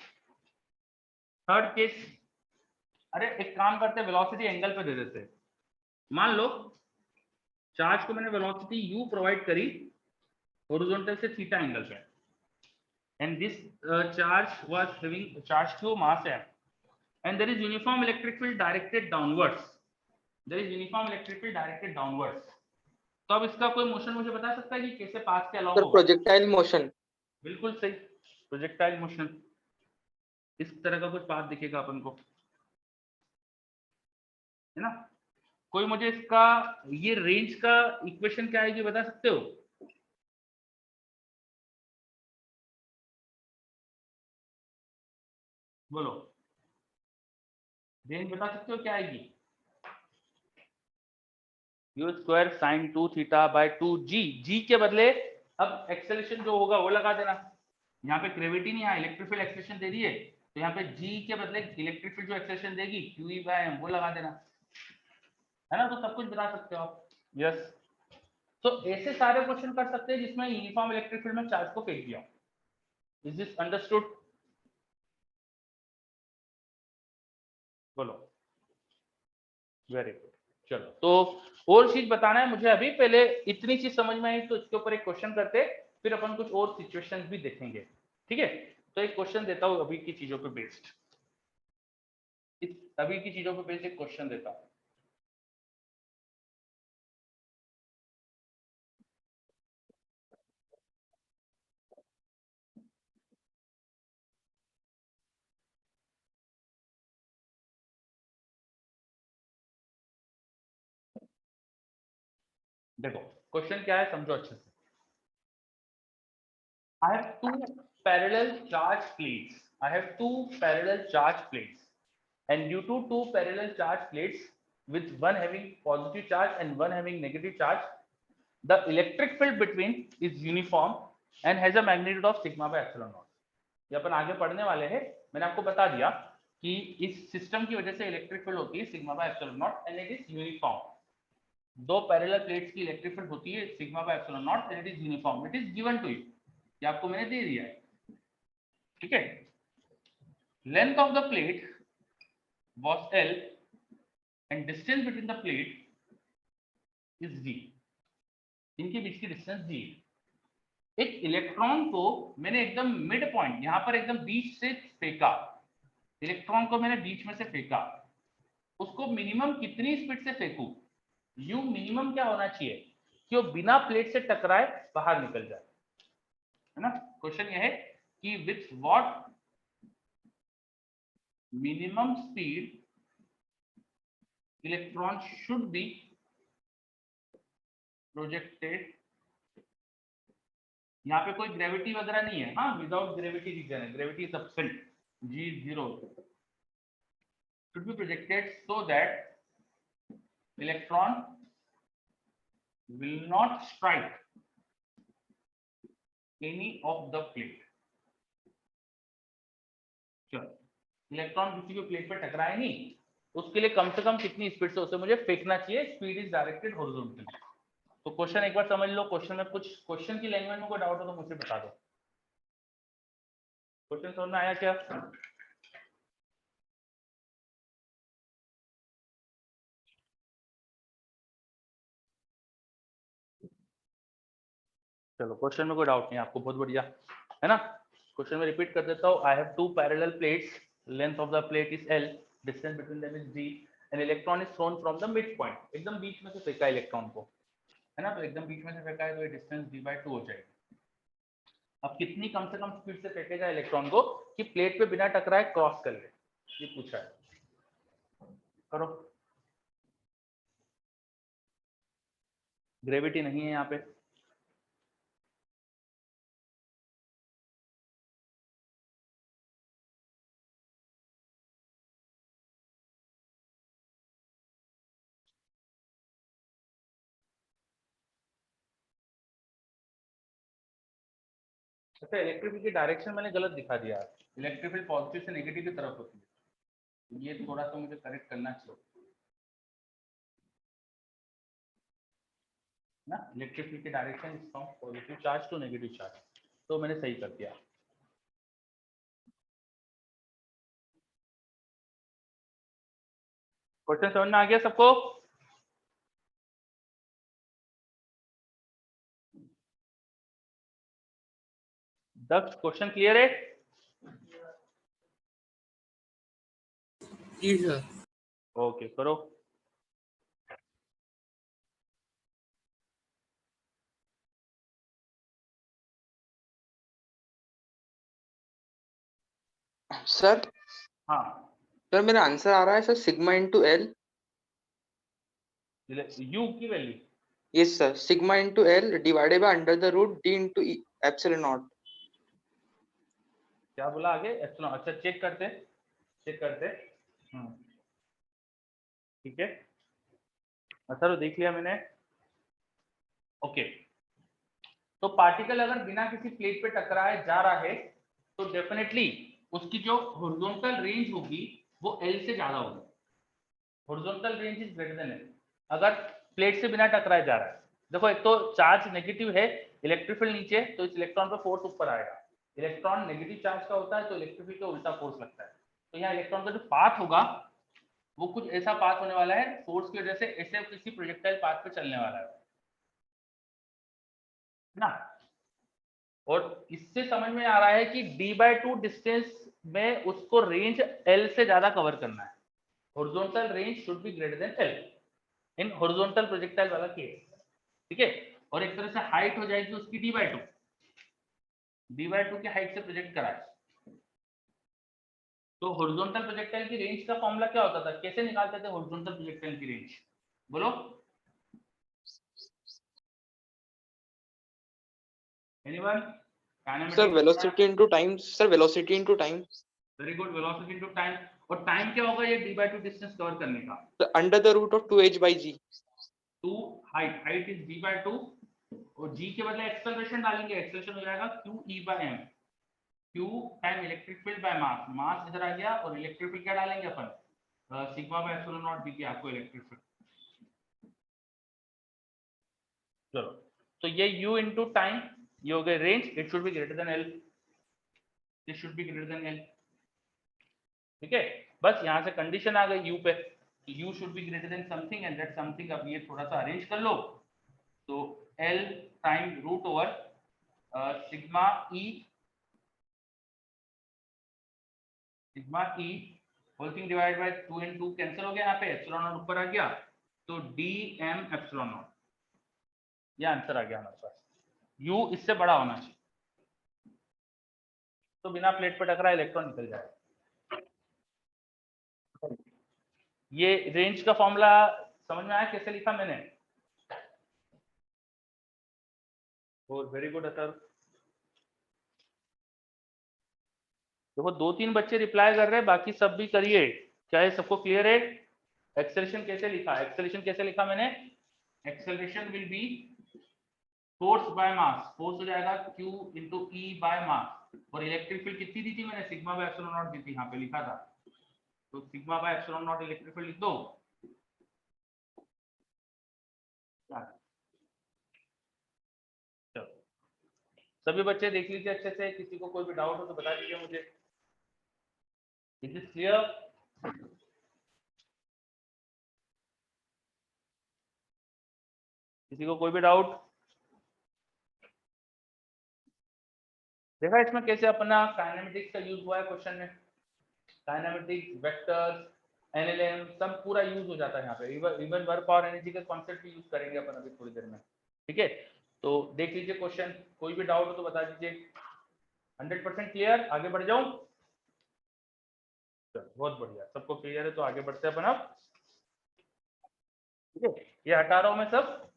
थर्ड केस, अरे एक काम करते हैं, वेलोसिटी एंगल पे दे देते हैं। मान लो चार्ज को मैंने वेलोसिटी u प्रोवाइड करी हॉरिजॉन्टल से थीटा एंगल पे, and this charge was having charge q mass m, and there is uniform electric field directed downwards, there is uniform electric field directed downwards। तो अब इसका कोई motion मुझे बता सकता है कि कैसे पाथ के अलाउ सर होगा? Projectile motion. बिल्कुल सही, प्रोजेक्टाइल मोशन। इस तरह का कुछ पाथ दिखेगा अपन को, है ना। कोई मुझे इसका ये रेंज का इक्वेशन क्या आएगी बता सकते हो? बोलो, रेंज बता सकते हो क्या आएगी? You square sine 2 theta by 2g, g के बदले अब एक्सेलरेशन जो होगा वो लगा देना। यहाँ पे ग्रेविटी नहीं, यहाँ इलेक्ट्रिक फील्ड एक्सेलरेशन दे रही है, तो यहाँ पे g के बदले इलेक्ट्रिक फील्ड जो एक्सेलरेशन देगी q बाय m वो लगा देना, है ना। तो सब कुछ बता सकते हो आप। यस, तो ऐसे सारे क्वेश्चन कर सकते हैं जिसमें यूनिफॉर्म इलेक्ट्रिक फील्ड में चार्ज को फेंक दिया। Is this understood? बोलो। Very good. चलो, तो और चीज बताना है मुझे अभी, पहले इतनी चीज समझ में आई तो इसके ऊपर एक क्वेश्चन करते, फिर अपन कुछ और सिचुएशंस भी देखेंगे। ठीक है, तो एक क्वेश्चन देता हूँ अभी की चीजों पे बेस्ड, अभी की चीजों पे बेस्ड एक क्वेश्चन देता हूँ। देखो क्वेश्चन क्या है, समझो अच्छे से। I have two parallel charge plates. I have two parallel charge plates, and due to two parallel charge plates with one having positive charge and one having negative charge, the electric field between is uniform and has a magnitude of sigma by epsilon naught. ये अपन आगे पढ़ने वाले हैं, मैंने आपको बता दिया कि इस सिस्टम की वजह से इलेक्ट्रिक फील्ड होती है sigma by epsilon naught and it is uniform. दो पैरेलल प्लेट्स की इलेक्ट्रिक फील्ड होती है sigma by epsilon naught and it is uniform. It is given to you, ये आपको मैंने दे दिया है। ठीक है, length of the plate was L and distance between the plate is D। इनके बीच की डिस्टेंस D। एक इलेक्ट्रॉन को मैंने एकदम मिड पॉइंट, यहां पर एकदम बीच से फेंका, इलेक्ट्रॉन को मैंने बीच में से फेंका, उसको मिनिमम कितनी स्पीड से फेंकूं? यू मिनिमम क्या होना चाहिए कि वो बिना प्लेट से टकराए बाहर निकल जाए, है ना। क्वेश्चन ये है कि with what minimum speed electron should be projected. यहाँ पे कोई ग्रेविटी वगैरह नहीं है, हाँ, विदाउट ग्रेविटी रीजन है, gravity is absent, G0 should be projected so that electron will not strike any of the plate। चलो, इलेक्ट्रॉन किसी भी प्लेट पर टकराए नहीं, उसके लिए कम से कम कितनी स्पीड से उसे मुझे फेंकना चाहिए? Speed is directed horizontally. तो क्वेश्चन एक बार समझ लो, क्वेश्चन में कुछ, क्वेश्चन की लैंग्वेज में कोई डाउट हो तो मुझे बता दो। क्वेश्चन समझ में आया क्या? चलो, क्वेश्चन में कोई डाउट नहीं आपको, बहुत बढ़िया, है ना। क्वेश्चन में रिपीट कर देता हूँ। I have two parallel plates, length of the plate is L, distance between them is D, an electron is thrown from the mid point, एकदम बीच में से फेंका इलेक्ट्रॉन को, है ना। तो एकदम बीच में से फेंका है तो ये डिस्टेंस D/2 हो जाएगी। अब कितनी कम से कम स्पीड से फेंकेगा इलेक्ट्रॉन को कि प्लेट पे बिना टकराए क्रॉस कर ले, ये पूछा है। करो, ग्रेविटी नहीं है यहाँ पे, अच्छा। इलेक्ट्रिक फील्ड की डायरेक्शन मैंने गलत दिखा दिया, इलेक्ट्रिक फील्ड पॉजिटिव से नेगेटिव की तरफ होती है, ये थोड़ा सा मुझे करेक्ट करना चाहिए ना। इलेक्ट्रिक फील्ड की direction is from positive charge to negative charge, तो मैंने सही कर दिया। क्वेश्चन समझ में आ गया सबको? दक्ष, क्वेश्चन क्लियर है? जी सर। ओके, करो। सर हाँ, सर मेरा आंसर आ रहा है sir, sigma into L. U की value, yes sir, sigma into L divided by under the root D into epsilon naught. क्या बोला आगे? एप्सिलॉन, अच्छा चेक करते, चेक करते। ठीक है, अच्छा तो देख लिया मैंने। ओके, तो पार्टिकल अगर बिना किसी प्लेट पे टकराए जा रहा है तो डेफिनेटली उसकी जो हॉरिजॉन्टल रेंज होगी वो L से ज्यादा होगी। Horizontal range is greater than L अगर प्लेट से बिना टकराए जा रहा है। देखो, एक तो चार्ज नेगेटिव है, इलेक्ट्रिक फील्ड नीचे, तो इस इलेक्ट्रॉन पे फोर्स ऊपर आएगा। इलेक्ट्रॉन नेगेटिव चार्ज का होता है तो इलेक्ट्रिक फील्ड का उल्टा फोर्स लगता है, तो यहाँ इलेक्ट्रॉन का जो पाथ होगा वो कुछ ऐसा पाथ होने वाला है फोर्स की वजह से, ऐसे किसी प्रोजेक्टाइल पाथ पे चलने वाला है ना। और इससे समझ में आ रहा है कि d/2 डिस्टेंस में उसको रेंज L से ज्यादा कवर करना है। Horizontal range should be greater than L in horizontal projectile वाला केस, ठीक है। और एक तरह से हाइट हो जाएगी उसकी d/2 की हाइट से प्रोजेक्ट करा है। तो हॉरिजॉन्टल प्रोजेक्टाइल की रेंज का फॉर्मूला क्या होता था, कैसे निकालते थे हॉरिजॉन्टल प्रोजेक्टाइल की रेंज, बोलो। Anyone? Sir velocity into time, sir velocity into time. Very good, velocity into time. और टाइम क्या होगा ये d/2 डिस्टेंस कवर करने का? तो under the root of 2h/g। 2 height is d/2 और g के बदले एक्सेलरेशन डालेंगे, एक्सेलरेशन हो जाएगा q/m, q time electric field by mass, mass इधर आ गया और इलेक्ट्रिक फील्ड क्या डालेंगे अपन, sigma by epsilon naught dt आपको इलेक्ट्रिक फील्ड। चलो, तो ये u इनटू टाइम, ये हो गया range, it should be greater than l, this should be greater than l, ठीक है। बस यहां से कंडीशन आ गई u पे, u should be greater than something and that something, अब ये थोड़ा सा अरेंज कर लो। तो l time root over sigma e whole thing divide by 2 and 2 cancel हो गया, यहाँ पे एप्सिलॉन नॉट ऊपर आ गया, तो dm एप्सिलॉन नॉट, ये आंसर आ गया हमारे पास। u इससे बड़ा होना चाहिए, तो बिना प्लेट पे टकरा इलेक्ट्रॉन निकल जाएगा। ये रेंज का फॉर्मूला समझ में आया कैसे लिखा मैंने? और वेरी गुड सर। देखो 2-3 बच्चे रिप्लाई कर रहे हैं, बाकी सब भी करिए। क्या ये सबको क्लियर है? एक्सेलरेशन कैसे लिखा, एक्सेलरेशन कैसे लिखा मैंने? Acceleration will be force by mass, force हो जाएगा q into E by mass, और इलेक्ट्रिक फील्ड कितनी दी थी मैंने, sigma by epsilon not the थी, यहाँ पे लिखा था, तो sigma by epsilon not electric field लिख दो। चलो सभी बच्चे देख लीजिए अच्छे से, किसी को कोई भी डाउट हो तो बता दीजिए मुझे। Is it clear? किसी को कोई भी डाउट? देखा इसमें कैसे अपना काइनेमेटिक्स का यूज हुआ है क्वेश्चन में, काइनेमेटिक्स, वेक्टर्स, एनएलएम सब पूरा यूज हो जाता है यहाँ पे। इवन वर्क और एनर्जी के कॉन्सेप्ट भी यूज करेंगे अपन अभी थोड़ी देर में, ठीक है। तो देख लीजिए क्वेश्चन, कोई भी डाउट हो तो बता दीजिए। 100% क्लियर? आगे बढ़ जाऊं? बहुत बढ़िया, सबको क्लियर है तो आगे बढ़ते हैं अपन अब, ठीक है। ये हटा रहा हूं मैं सब।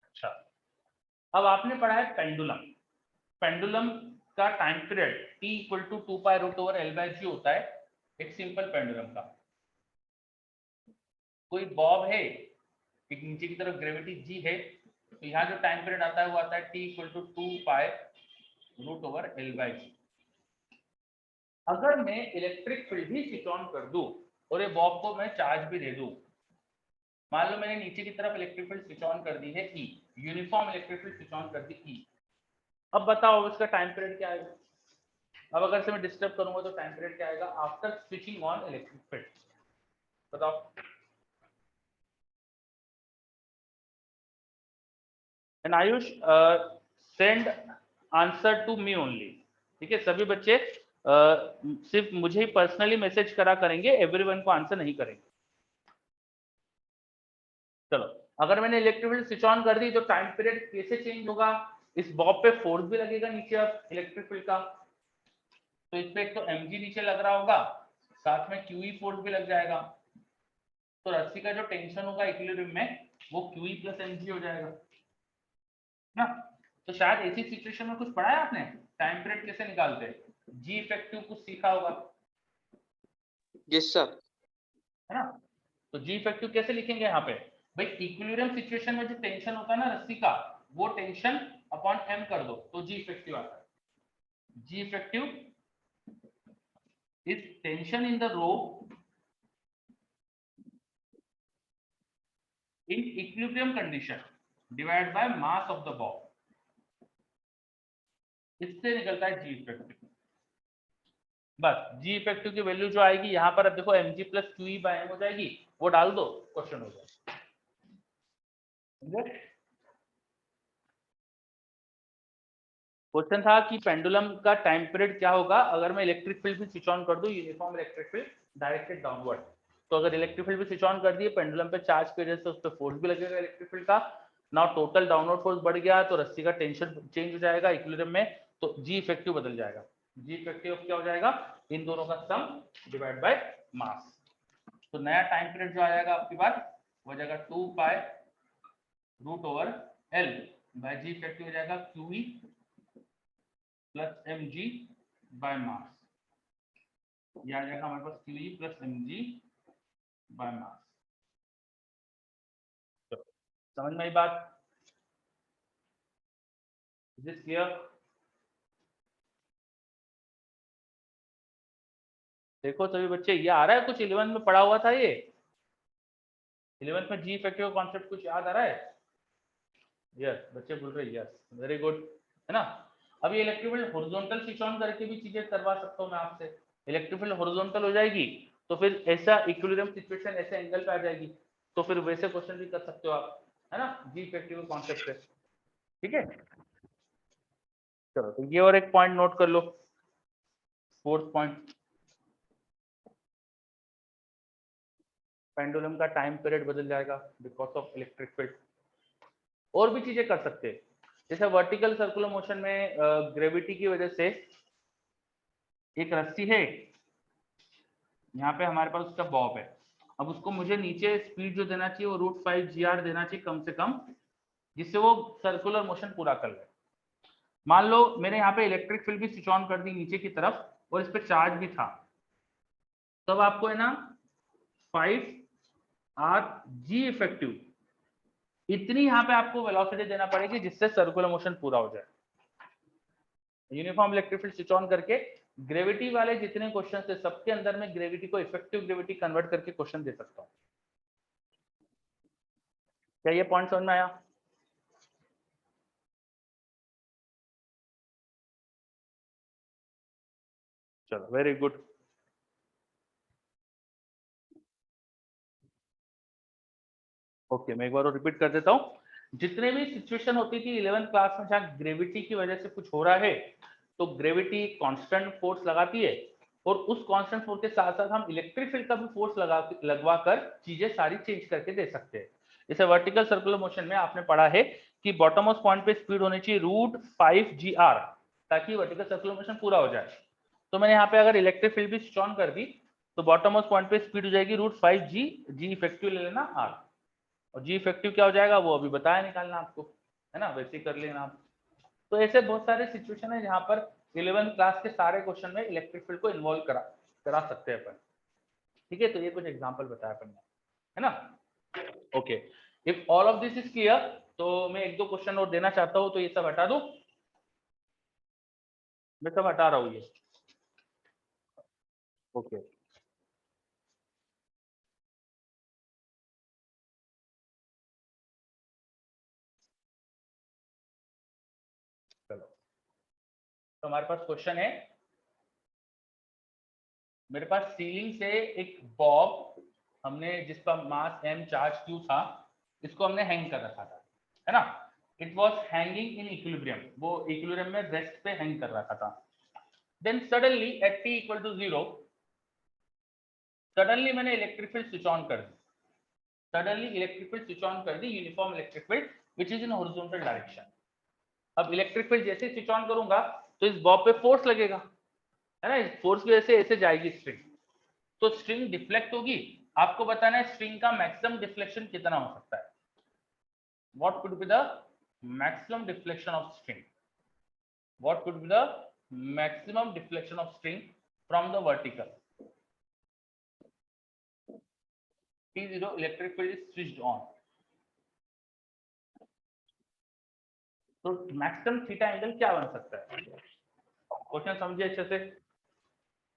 अच्छा, अब आपने पढ़ा है पेंडुलम। पेंडुलम का time period t equal to 2 pi root over L/g होता है, एक सिंपल पेंडुलम का। कोई बॉब है, एक नीचे की तरफ ग्रेविटी g है, तो यहाँ जो टाइम पीरियड आता है वो आता है t equal to 2 pi root over L/g। अगर मैं इलेक्ट्रिक फील्ड भी स्विच ऑन कर दूं और ये बॉब को मैं चार्ज भी दे दूं, मान लो मैंने नीचे की तरफ इलेक्ट्रिक फील्ड स्विच ऑन कर दी है E, uniform electric field switch on कर दी E। अब बताओ इसका टाइम पीरियड क्या आएगा? अब अगर से मैं डिस्टर्ब करूंगा तो टाइम पीरियड क्या आएगा after switching on electric field? बताओ। And Ayush send answer to me only, ठीक है। सभी बच्चे सिर्फ मुझे ही पर्सनली मैसेज करा करेंगे, एवरीवन को आंसर नहीं करेंगे। चलो, अगर मैंने इलेक्ट्रिक फील्ड स्विच ऑन कर दी तो टाइम पीरियड कैसे चेंज होगा? इस बॉब पे फोर्स भी लगेगा नीचे अब इलेक्ट्रिक फील्ड का, तो इस पे एक तो mg नीचे लग रहा होगा, साथ में QE फोर्स भी लग जाएगा, तो रस्सी का जो टेंशन होगा इक्विलिब्रियम में वो QE प्लस mg हो जाएगा ना। तो शायद ऐसी सिचुएशन में कुछ पढ़ा है आपने, टाइम पीरियड कैसे निकालते हैं, जी इफेक्टिव कुछ सीखा होगा, यस सर। है ना। तो जी इफेक्टिव कैसे लिखेंगे यहाँ पे भाई, इक्विलिब्रियम सिचुएशन में जो टेंशन होता है ना रस्सी का, वो टेंशन अपॉन m कर दो तो जी इफेक्टिव आता है। G effective is tension in the rope in equilibrium condition divided by mass of the ball, इससे निकलता है जी इफेक्टिव। बस जी इफेक्टिव की वैल्यू जो आएगी यहाँ पर, अब देखो mg plus q by m हो जाएगी, वो डाल दो, क्वेश्चन हो जाएगा। क्वेश्चन था कि पेंडुलम का टाइम पीरियड क्या होगा अगर मैं इलेक्ट्रिक फील्ड भी स्विच ऑन कर दूं, uniform electric field directed downward. तो अगर इलेक्ट्रिक फील्ड भी स्विच ऑन कर दिए, पेंडुलम पे चार्ज की वजह से उस पर फोर्स भी लगेगा इलेक्ट्रिक फील्ड का, ना टोटल डाउनवर्ड फोर्स बढ़ गया तो रस्सी का टेंशन चेंज हो जाएगा इक्विलिब्रियम में, तो जी इफेक्टिव बदल जाएगा। जी इफेक्टिव क्या हो जाएगा, इन दोनों का सम डिवाइड बाय मास। तो नया टाइम पीरियड जो आ जाएगा आपके पास वो हो जाएगा 2 pi root over L by G effective हो जाएगा Q E plus M G by mass. यह आ जाएगा हमारे पास Q E plus M G by mass. समझ में आई बात? This clear? देखो सभी बच्चे, ये आ रहा है कुछ 11 में पढ़ा हुआ था, ये 11 में जी इफेक्टिव कॉन्सेप्ट कुछ याद आ रहा है? यस, बच्चे बोल रहे यस, वेरी गुड, है ना। अब ये electric field horizontal switch on करके भी चीजें करवा सकता हूं मैं आपसे। इलेक्ट्रिक फील्ड हॉरिजॉन्टल हो जाएगी तो फिर ऐसा इक्विलिब्रियम सिचुएशन ऐसे एंगल पे आ जाएगी, तो फिर वैसे क्वेश्चन भी कर सकते हो आप, है ना, जी इफेक्टिव कॉन्सेप्ट पे। ठीक है, चलो तो ये और एक पॉइंट नोट कर लो, फोर्थ पॉइंट, पेंडुलम का टाइम पीरियड बदल जाएगा बिकॉज ऑफ इलेक्ट्रिक फील्ड। और भी चीजें कर सकते हैं, जैसे वर्टिकल सर्कुलर मोशन में ग्रेविटी की वजह से एक रस्सी है, यहाँ पे हमारे पास उसका बॉब है, अब उसको मुझे नीचे स्पीड जो देना चाहिए वो √5 GR देना चाहिए कम से कम, जिससे वो सर्कुलर मोशन पूरा कर ले। मान लो मैंने यहाँ पे इलेक्ट्रिक फील्ड भी स्विच ऑन कर दी नीचे की तरफ और इस पे चार्ज भी था, तब आपको है ना 5R G इफेक्टिव इतनी यहाँ पे आपको वेलोसिटी देना पड़ेगी जिससे सर्कुलर मोशन पूरा हो जाए। Uniform electric field switch on करके ग्रेविटी वाले जितने क्वेश्चन थे सबके अंदर में ग्रेविटी को इफेक्टिव ग्रेविटी कन्वर्ट करके क्वेश्चन दे सकता हूँ। क्या ये पॉइंट समझ में आया? चलो वेरी गुड। ओके, मैं एक बार और रिपीट कर देता हूँ, जितने भी सिचुएशन होती थी 11th क्लास में जहाँ ग्रेविटी की वजह से कुछ हो रहा है तो ग्रेविटी कांस्टेंट फोर्स लगाती है और उस कांस्टेंट फोर्स के साथ साथ हम इलेक्ट्रिक फील्ड का भी फोर्स लगवा कर चीजें सारी चेंज करके दे सकते हैं। जैसे वर्टिकल सर्कुलर मोशन में आपने पढ़ा है कि बॉटम मोस्ट पॉइंट पे स्पीड होनी चाहिए √5 GR ताकि वर्टिकल सर्कुलर मोशन पूरा हो जाए। तो मैंने यहाँ पे अगर इलेक्ट्रिक फील्ड भी स्विच ऑन कर दी तो बॉटम मोस्ट पॉइंट पे स्पीड हो जाएगी √5 G, जी इफेक्टिव ले लेना R, और जी इफेक्टिव क्या हो जाएगा वो अभी बताया निकालना आपको, है ना, वैसे ही कर लेना आप। तो ऐसे बहुत सारे सिचुएशन है जहां पर 11th क्लास के सारे क्वेश्चन में इलेक्ट्रिक फील्ड को इन्वॉल्व करा सकते हैं अपन। ठीक है, तो ये कुछ एग्जांपल बताया अपन ने, है ना। Okay, if all of this is clear तो मैं एक दो क्वेश्चन और देना चाहता हूं, तो ये सब हटा दूं, मैं सब हटा रहा हूं ये। ओके, चलो तो हमारे पास क्वेश्चन है, मेरे पास सीलिंग से एक बॉब हमने जिसका मास m चार्ज q था इसको हमने हैंग कर रखा था, है ना। It was hanging in equilibrium, वो इक्विलिब्रियम में रेस्ट पे हैंग कर रखा था। Then suddenly at t = 0 suddenly मैंने इलेक्ट्रिक फील्ड स्विच ऑन कर दी, suddenly electric field switch on कर दी, uniform electric field which is in horizontal direction. अब इलेक्ट्रिक फील्ड जैसे स्विच ऑन करूंगा तो इस बॉब पे फोर्स लगेगा, है ना, इस फोर्स की वजह से ऐसे जाएगी स्ट्रिंग, तो स्ट्रिंग डिफ्लेक्ट होगी। आपको बताना है स्ट्रिंग का मैक्सिमम डिफ्लेक्शन कितना हो सकता है, what could be the maximum deflection of string, what could be the maximum deflection of string from the vertical. T0 electric field is switched on, तो मैक्सिमम थीटा एंगल क्या बन सकता है, क्वेश्चन समझिए अच्छे से।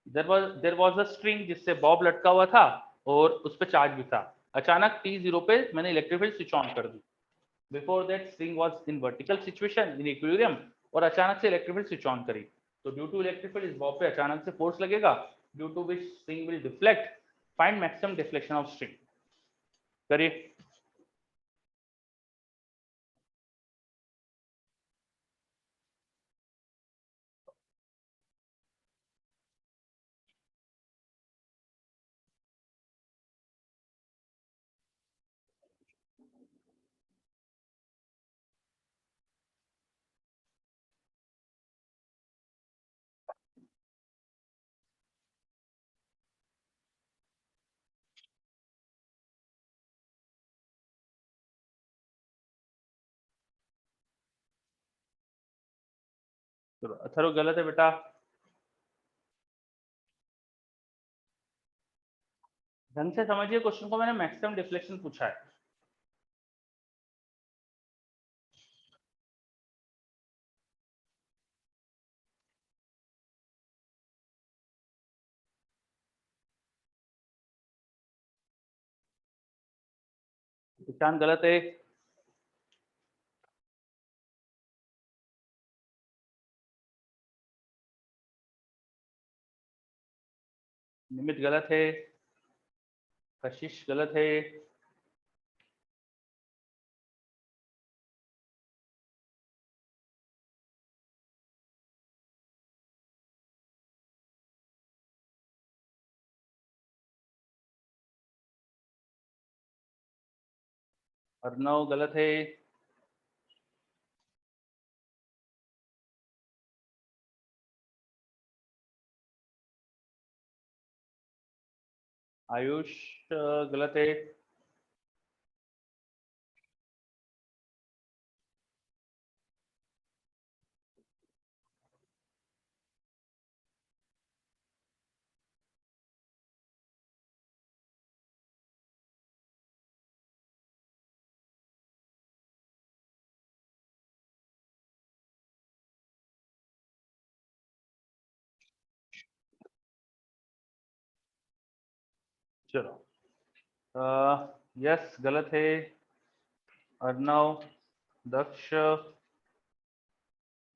देयर वाज अ स्ट्रिंग जिससे Bob लटका हुआ था और उस पे चार्ज भी था, अचानक T0 पे मैंने इलेक्ट्रिक फील्ड स्विच ऑन कर दी। Before that string was in vertical situation in equilibrium, और अचानक से इलेक्ट्रिक फील्ड स्विच ऑन करी, तो ड्यू टू इलेक्ट्रिक फील्ड इस बॉब पे अचानक से फोर्स लगेगा, due to which string will deflect, find maximum deflection of string. करिए। चलो अथर्व गलत है बेटा। ढंग से समझिए क्वेश्चन को, मैंने मैक्सिमम डिफ्लेक्शन पूछा है। ईशान गलत है। निमित गलत है। कशिश गलत है। अर्णव गलत है। आयुष गलत है। चलो यस गलत है। अर्णव, दक्ष,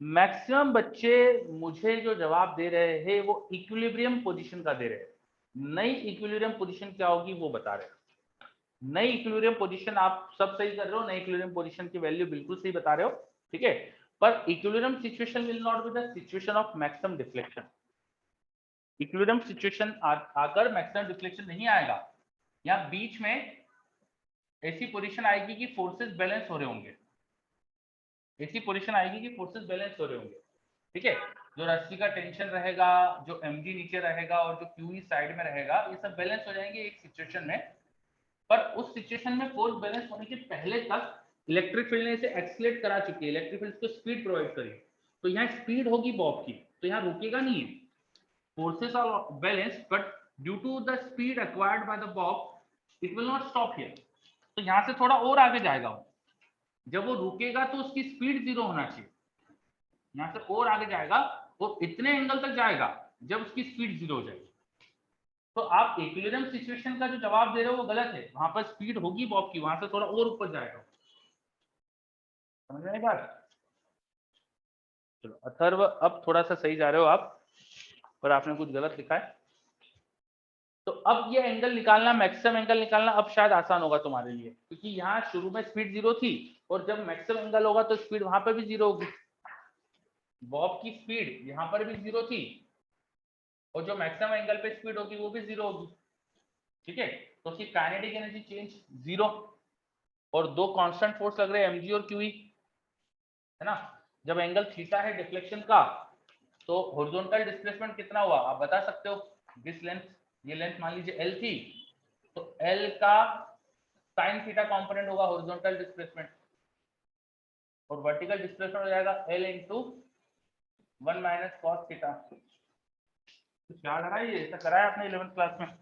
मैक्सिमम बच्चे मुझे जो जवाब दे रहे हैं वो इक्विलिब्रियम पोजीशन का दे रहे हैं। नई इक्विलिब्रियम पोजीशन क्या होगी वो बता रहे हैं। नई इक्विलिब्रियम पोजीशन आप सब सही कर रहे हो, नई इक्विलिब्रियम पोजीशन की वैल्यू बिल्कुल सही बता रहे हो, ठीक है। पर equilibrium situation will not be the situation of maximum deflection. Equilibrium situation आकर मैक्सिमम डिफ्लेक्शन नहीं आएगा। यहाँ बीच में ऐसी पोजीशन आएगी कि फोर्सेस बैलेंस हो रहे होंगे, ऐसी पोजीशन आएगी कि फोर्सेस बैलेंस हो रहे होंगे, ठीक है। जो रस्सी का टेंशन रहेगा, जो mg नीचे रहेगा और जो qe साइड में रहेगा, ये सब बैलेंस हो जाएंगे एक सिचुएशन में। पर उस सिचुएशन में फोर्स बैलेंस होने के पहले तक इलेक्ट्रिक फील्ड ने इसे एक्सीलरेट करा चुकी है, इलेक्ट्रिक फील्ड को स्पीड प्रोवाइड करी, तो यहाँ स्पीड होगी बॉब की, तो यहाँ रुकेगा नहीं है। Forces are balanced but due to the speed acquired by the bob it will not stop here. तो यहाँ से थोड़ा और आगे जाएगा वो। जब वो रुकेगा तो उसकी स्पीड 0 होना चाहिए, यहाँ से और आगे जाएगा, वो इतने एंगल तक जाएगा जब उसकी स्पीड 0 हो जाएगी। तो आप इक्विलिब्रियम सिचुएशन का जो जवाब दे रहे हो वो गलत है, वहां पर स्पीड होगी बॉब की, वहां से थोड़ा और ऊपर जाएगा। समझ में आई बात? चलो अथर्व, अब थोड़ा सा सही जा रहे हो आप, पर आपने कुछ गलत लिखा है। तो अब ये एंगल निकालना, मैक्सिमम एंगल निकालना अब शायद आसान होगा तुम्हारे लिए, क्योंकि यहाँ शुरू में स्पीड 0 थी और जब मैक्सिमम एंगल होगा तो स्पीड वहां पर भी 0 होगी। बॉब की स्पीड यहाँ पर भी 0 थी और जो मैक्सिमम एंगल पे स्पीड होगी वो भी 0 होगी, ठीक है। तो उसकी काइनेटिक एनर्जी चेंज 0 और दो कांस्टेंट फोर्स लग रहे हैं mg और qe, है ना। जब एंगल थीटा है डिफ्लेक्शन का, तो हॉरिजॉन्टल डिस्प्लेसमेंट कितना हुआ आप बता सकते हो। दिस लेंथ, ये लेंथ मान लीजिए l थी, तो l का sin थीटा कंपोनेंट होगा हॉरिजॉन्टल डिस्प्लेसमेंट, और वर्टिकल डिस्प्लेसमेंट हो जाएगा l into 1 minus cos theta. कुछ याद आ रहा है? ये ऐसा कराया आपने 11th क्लास में?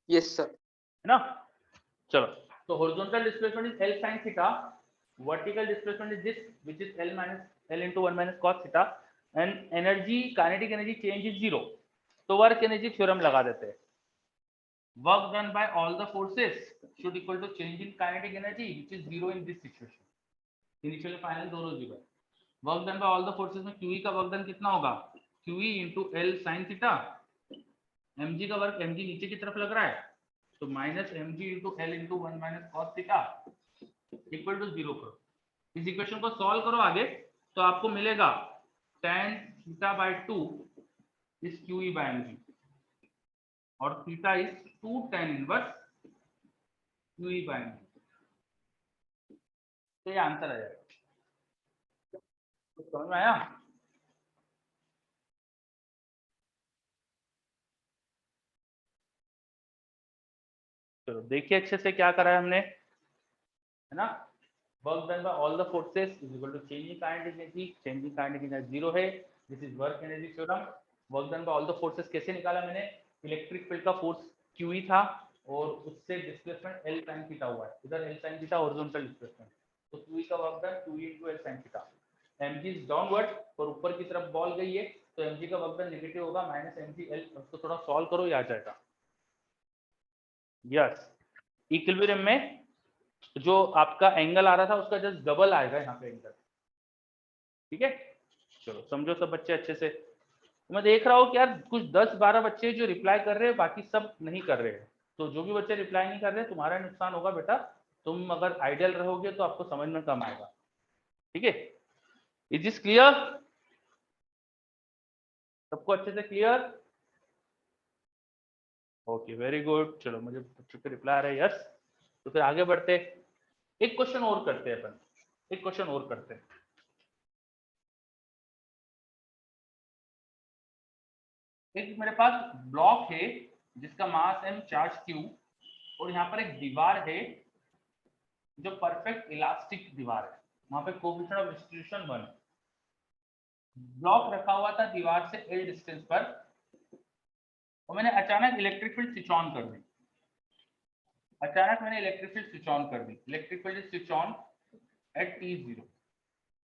Yes sir. है ना। चलो, तो horizontal displacement is l sin theta, vertical displacement is this which is l into 1 minus cos theta, and energy, kinetic energy change is 0। तो वर्क एनर्जी थ्योरम लगा देते हैं। Work done by all the forces should equal to change in kinetic energy which is 0 in this situation। Initial final दोनों 0 है। Work done by all the forces में QE का work done कितना होगा, QE into L sin theta. mg का work, mg नीचे की तरफ लग रहा है तो minus mg into L into 1 minus cos theta equal to 0 करो। इस इक्वेशन को सॉल्व करो आगे तो आपको मिलेगा tan theta by 2 is QE by mg और theta is 2 tan inverse QE by mg। तो ये आंसर आ जाएगा। तो समझ में आया? चलो देखिए अच्छे से क्या करा है हमने, है ना। Work done by all the forces is equal to changing kinetic energy, changing kinetic energy 0 है। This is work energy theorem. Work done by all the forces कैसे निकाला मैंने, इलेक्ट्रिक फील्ड का फोर्स QE था और उससे डिस्प्लेसमेंट L sin थीटा हुआ है, इधर L sin theta horizontal displacement, तो QE का work done QE into L sin theta. mg is downward और ऊपर की तरफ बॉल गई है तो mg का वर्क डन नेगेटिव होगा माइनस mg L। उसको थोड़ा सॉल्व करो ये आ जाएगा। यस, इक्विलिब्रियम में जो आपका एंगल आ रहा था उसका जस्ट डबल आएगा यहाँ पे एंगल, ठीक है। चलो समझो सब बच्चे अच्छे से। तो मैं देख रहा हूँ कि यार कुछ 10-12 बच्चे जो रिप्लाई कर रहे हैं बाकी सब नहीं कर रहे हैं, तो जो भी बच्चे रिप्लाई नहीं कर रहे तुम्हारा नुकसान होगा बेटा, तुम अगर आइडियल रहोगे तो आपको समझ में कम आएगा, ठीक है। Is this clear? सबको अच्छे से क्लियर? Okay very good. चलो मुझे बच्चों के रिप्लाई आ रहे हैं यस, तो फिर आगे बढ़ते एक क्वेश्चन और करते हैं अपन, एक क्वेश्चन और करते हैं। एक मेरे पास ब्लॉक है जिसका मास m, चार्ज q और यहाँ पर एक दीवार है जो परफेक्ट इलास्टिक दीवार है, वहां पे कोएफिशिएंट ऑफ डिस्ट्रीब्यूशन 1। ब्लॉक रखा हुआ था दीवार से L डिस्टेंस पर और मैंने अचानक इलेक्ट्रिक फील्ड स्विच ऑन कर दी, अचानक मैंने इलेक्ट्रिक फील्ड स्विच ऑन कर दी। Electric field switch on at t0,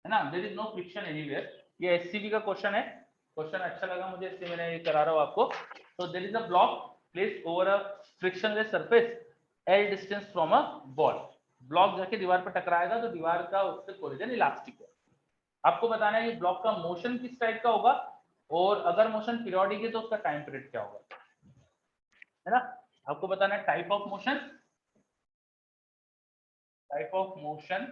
है ना, there is no friction anywhere. ये SCB का क्वेश्चन है, क्वेश्चन अच्छा लगा मुझे इसलिए मैंने ये करा रहा हूँ आपको। तो there is a block placed over a frictionless surface L distance from a ball. Block जाके दीवार पर टकराएगा तो दीवार का उससे कोलिजन इलास्टिक है। आपको बताना है कि ब्लॉक का मोशन किस टाइप का होगा और अगर मोशन पीरियोडिक है तो उसका टाइम पीरियड क्या होगा, है ना। आपको बताना है type of motion, type of motion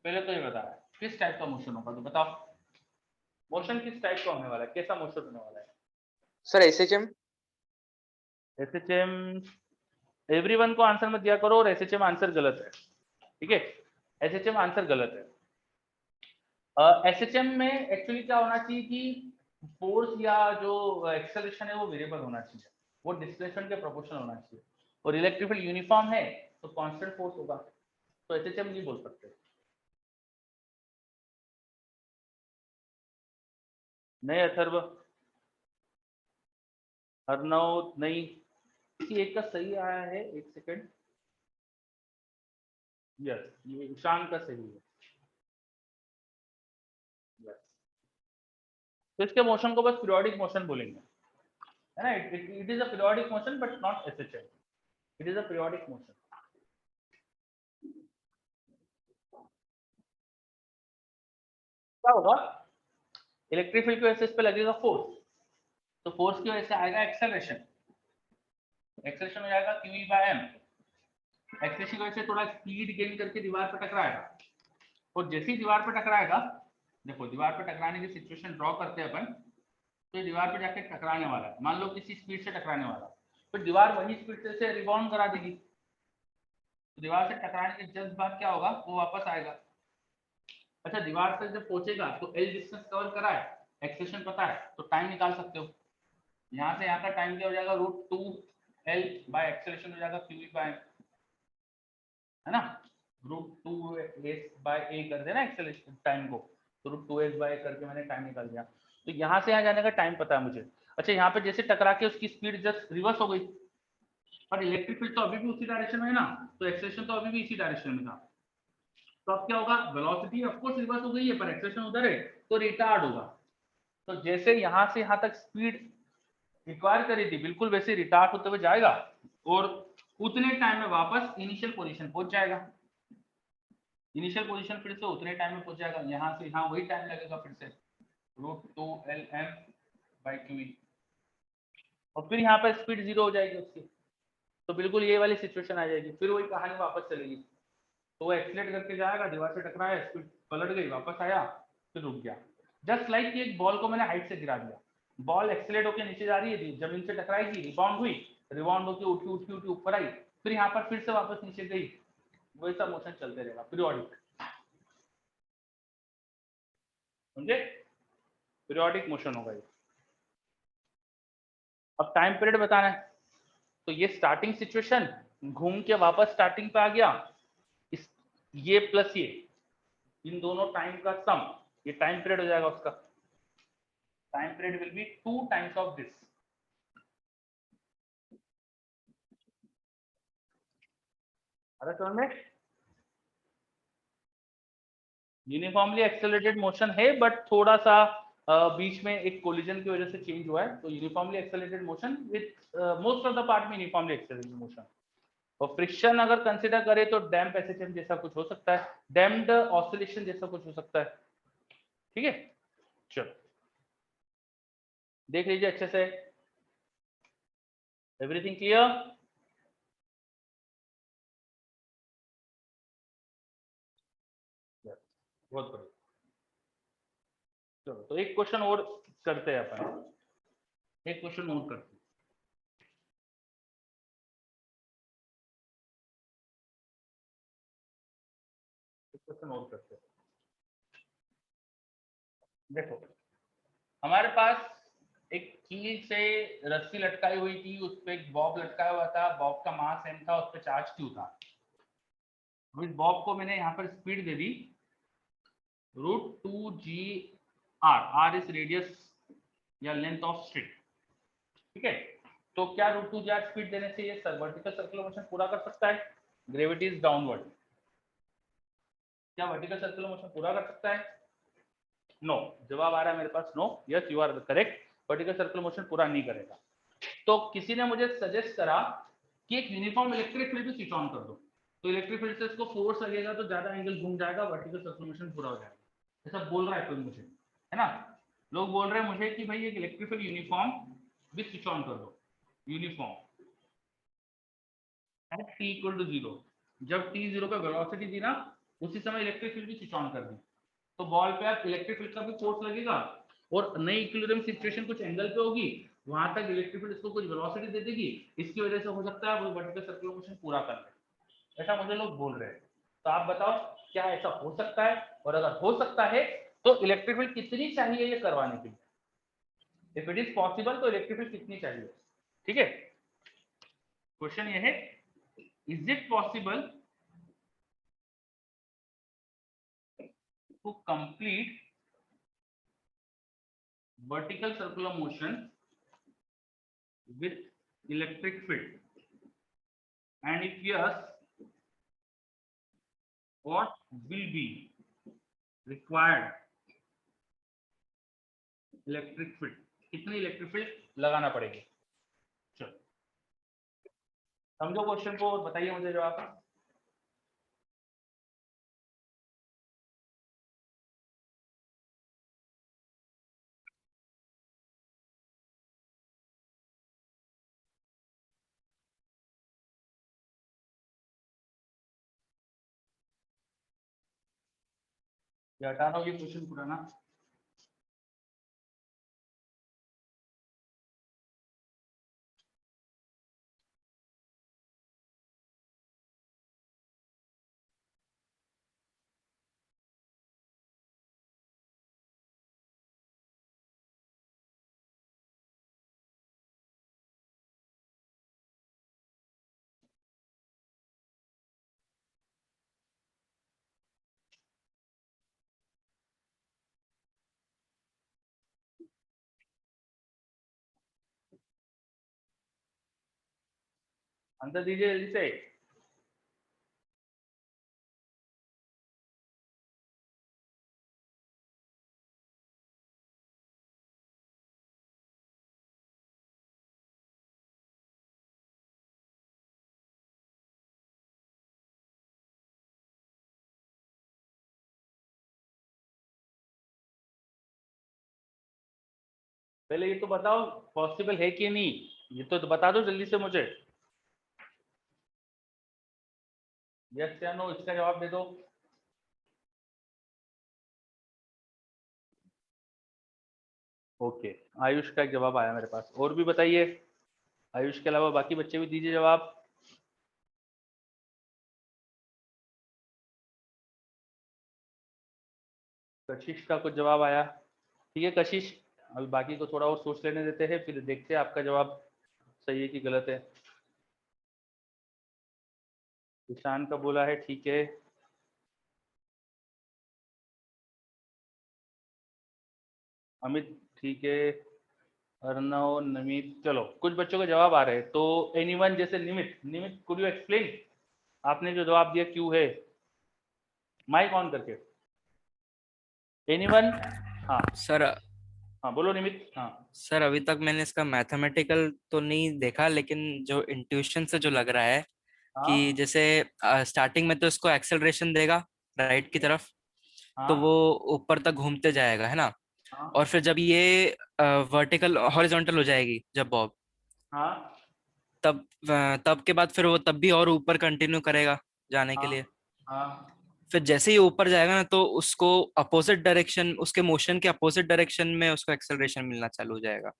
पहले तो ये बताना है किस टाइप का मोशन होगा, तो बताओ मोशन किस टाइप का होने वाला है, कैसा मोशन होने वाला है। Sir SHM। SHM एवरीवन को आंसर मत दिया करो और SHM आंसर गलत है, ठीक है। SHM आंसर गलत है। SHM में एक्चुअली क्या होना चाहिए कि फोर्स या जो एक्सेलरेशन है वो वेरिएबल होना चाहिए, वो डिस्प्लेसमेंट के प्रोपोर्शनल होना चाहिए और इलेक्ट्रिक फील्ड यूनिफॉर्म है तो कांस्टेंट फोर्स होगा, तो SHM नहीं बोल सकते। नहीं अथर्व, अर्नव नहीं, किसी एक का सही आया है, एक सेकंड। यस ये ईशान का सही है। यस तो इसके मोशन को बस पीरियोडिक मोशन बोलेंगे, है ना। It is a periodic motion but not SHM, it is a periodic motion. क्या होगा, इलेक्ट्रिक फील्ड की वजह से इस पे लगेगा फोर्स, तो फोर्स की वजह से आएगा एक्सेलरेशन, एक्सेलरेशन हो जाएगा QE बाय m। एक्सेलरेशन की वजह से थोड़ा स्पीड गेन करके दीवार पर टकराएगा और जैसे ही दीवार पर टकराएगा, देखो दीवार पर टकराने की सिचुएशन ड्रॉ करते हैं अपन, तो ये दीवार पर जाके टकराने वाला है, मान लो किसी स्पीड से टकराने वाला, तो दीवार वही स्पीड से रिबाउंड करा देगी, तो दीवार से टकराने के जस्ट बाद क्या होगा, वो वापस आएगा। अच्छा दीवार तक जब पहुंचेगा तो L डिस्टेंस कवर करा है, एक्सेलरेशन पता है, तो टाइम निकाल सकते हो। यहाँ से यहाँ का टाइम क्या हो जाएगा, √2L बाय एक्सेलरेशन हो जाएगा QE बाय, है ना, √2s बाय a कर देना एक्सेलरेशन टाइम को, तो √2s बाय करके मैंने टाइम निकाल दिया। तो यहाँ से यहाँ जाने का टाइम पता है मुझे। अच्छा यहाँ पे जैसे टकरा के उसकी स्पीड जस्ट रिवर्स हो गई, और इलेक्ट्रिक फील्ड तो अभी भी उसी डायरेक्शन में है ना, तो एक्सेलरेशन तो अभी भी इसी डायरेक्शन में था, तो अब क्या होगा, वेलोसिटी ऑफ कोर्स रिवर्स हो गई है पर एक्सेलरेशन उधर है तो रिटार्ड होगा। तो जैसे यहाँ से यहाँ तक स्पीड रिक्वायर करी थी बिल्कुल वैसे रिटार्ड होते हुए जाएगा और उतने टाइम में वापस इनिशियल पोजीशन पहुंच जाएगा। इनिशियल पोजीशन फिर से उतने टाइम में पहुंच जाएगा, यहाँ से यहाँ वही टाइम लगेगा फिर से √2LM/QE, और फिर यहाँ पर स्पीड 0 हो जाएगी उसकी, तो बिल्कुल ये वाली सिचुएशन आ जाएगी, फिर वही कहानी वापस चलेगी। तो वो एक्सीलरेट करके जाएगा, दीवार से टकराया, स्पीड पलट गई, वापस आया, फिर रुक गया। जस्ट लाइक एक बॉल को मैंने हाइट से गिरा दिया, बॉल एक्सीलरेट होकर नीचे जा रही है, जमीन से टकराएगी, रिबाउंड हुई, रिबाउंड होकर उठी उठी उठी ऊपर आई, फिर यहाँ पर फिर से वापस नीचे गई, वैसा मोशन चलते रहेगा पीरियोडिक, समझे? पीरियोडिक मोशन होगा ये। अब टाइम पीरियड बताना है, तो ये स्टार्टिंग सिचुएशन घूम के वापस स्टार्टिंग पे आ गया, इस ये प्लस ये, इन दोनों टाइम का सम, ये टाइम पीरियड हो जाएगा उसका। Time period will be 2 times of this. अरे समझ में? यूनिफॉर्मली एक्सेलरेटेड मोशन है, बट थोड़ा सा बीच में एक कोलिजन की वजह से चेंज हुआ है, तो uniformly accelerated motion with most of the part में यूनिफॉर्मली एक्सेलरेटेड मोशन। और फ्रिक्शन अगर कंसीडर करें तो डैम्प एसएचएम जैसा कुछ हो सकता है, डैम्प्ड ऑसिलेशन जैसा कुछ हो सकता है, ठीक है? चलो देख लीजिए अच्छे से, एवरीथिंग क्लियर? बहुत बढ़िया। चलो तो एक क्वेश्चन और करते हैं अपन, एक क्वेश्चन और करते हैं। एक क्वेश्चन और करते हैं। देखो हमारे पास एक कील से रस्सी लटकाई हुई थी, उस पर एक बॉब लटकाया हुआ था, बॉब का मास m था, उस पर चार्ज q था। इस बॉब को मैंने यहाँ पर speed they the √2gr, r is radius या लेंथ ऑफ स्ट्रिंग, ठीक है? तो क्या √2gr स्पीड देने से ये वर्टिकल सर्कुलर मोशन पूरा कर सकता है? ग्रेविटी इज डाउनवर्ड, क्या वर्टिकल सर्कुलर मोशन पूरा कर सकता है? नो, जवाब आ रहा है मेरे पास no. Yes you are correct, vertical circular motion पूरा नहीं करेगा। तो किसी ने मुझे सजेस्ट करा कि एक यूनिफॉर्म इलेक्ट्रिक फील्ड भी स्विच ऑन कर दो, तो इलेक्ट्रिक फील्ड से इसको फोर्स लगेगा तो ज्यादा एंगल घूम जाएगा, वर्टिकल सर्कुलर मोशन पूरा हो जाएगा, ऐसा बोल रहा है कोई मुझे, है ना? लोग बोल रहे हैं मुझे कि भाई एक इलेक्ट्रिक फील्ड यूनिफॉर्म भी स्विच ऑन कर दो, uniform at t equal to 0, जब t 0 पे वेलोसिटी दी ना, उसी समय इलेक्ट्रिक फील्ड भी स्विच ऑन कर दी, तो बॉल पे आप इलेक्ट्रिक फील्ड का भी फोर्स लगेगा, और नई इक्विलिब्रियम सिचुएशन कुछ एंगल पे होगी, वहां तक इलेक्ट्रिक फील्ड इसको कुछ वेलोसिटी दे देगी, इसकी वजह से हो सकता है वो वर्टिकल सर्कुलर मोशन पूरा कर ले, ऐसा मुझे लोग बोल रहे हैं। तो आप बताओ क्या ऐसा हो सकता है? और अगर हो सकता है तो इलेक्ट्रिक फील्ड कितनी चाहिए ये करवाने के लिए? इफ इट इज पॉसिबल तो इलेक्ट्रिक फील्ड कितनी चाहिए? ठीक है, क्वेश्चन ये है, is it possible to complete vertical circular motion with electric field, and if yes, what will be required electric field? कितनी इलेक्ट्रिक फील्ड लगाना पड़ेगी? चलो समझो क्वेश्चन को और बताइए मुझे जवाब। ये हटाना होगी क्वेश्चन पुराना। आंसर दीजिए जल्दी से। पहले ये तो बताओ पॉसिबल है कि नहीं, ये तो बता दो जल्दी से मुझे, यस या नो इसका जवाब दे दो। ओके, आयुष का एक जवाब आया मेरे पास, और भी बताइए, आयुष के अलावा बाकी बच्चे भी दीजिए जवाब। कशिश का कुछ जवाब आया, ठीक है कशिश, अभी बाकी को थोड़ा और सोच लेने देते हैं, फिर देखते हैं आपका जवाब सही है कि गलत है। ईशान का बोला है ठीक है, अमित ठीक है, अर्णव, नमित, चलो कुछ बच्चों के जवाब आ रहे हैं। तो एनीवन, जैसे निमित, निमित कुड यू एक्सप्लेन, आपने जो जवाब दिया क्यों है, माइक ऑन करके, एनीवन। हाँ सर हाँ बोलो निमित। हाँ सर अभी तक मैंने इसका मैथमेटिकल तो नहीं देखा, लेकिन जो इंट्यूशन से जो लग रहा है हाँ कि जैसे स्टार्टिंग में तो इसको एक्सेलरेशन देगा राइट की तरफ, तो वो हाँ ऊपर तक घूमते जाएगा है ना, हाँ और फिर जब ये वर्टिकल हॉरिजॉन्टल हो जाएगी जब बॉब, हाँ तब के बाद फिर वो तब भी और ऊपर कंटिन्यू करेगा जाने के हाँ लिए। हाँ, फिर जैसे ही ऊपर जाएगा ना, तो उसको अपोजिट डायरेक्शन, उसके मोशन के अपोजिट डायरेक्शन में उसको एक्सेलरेशन मिलना चालू हो जाएगा।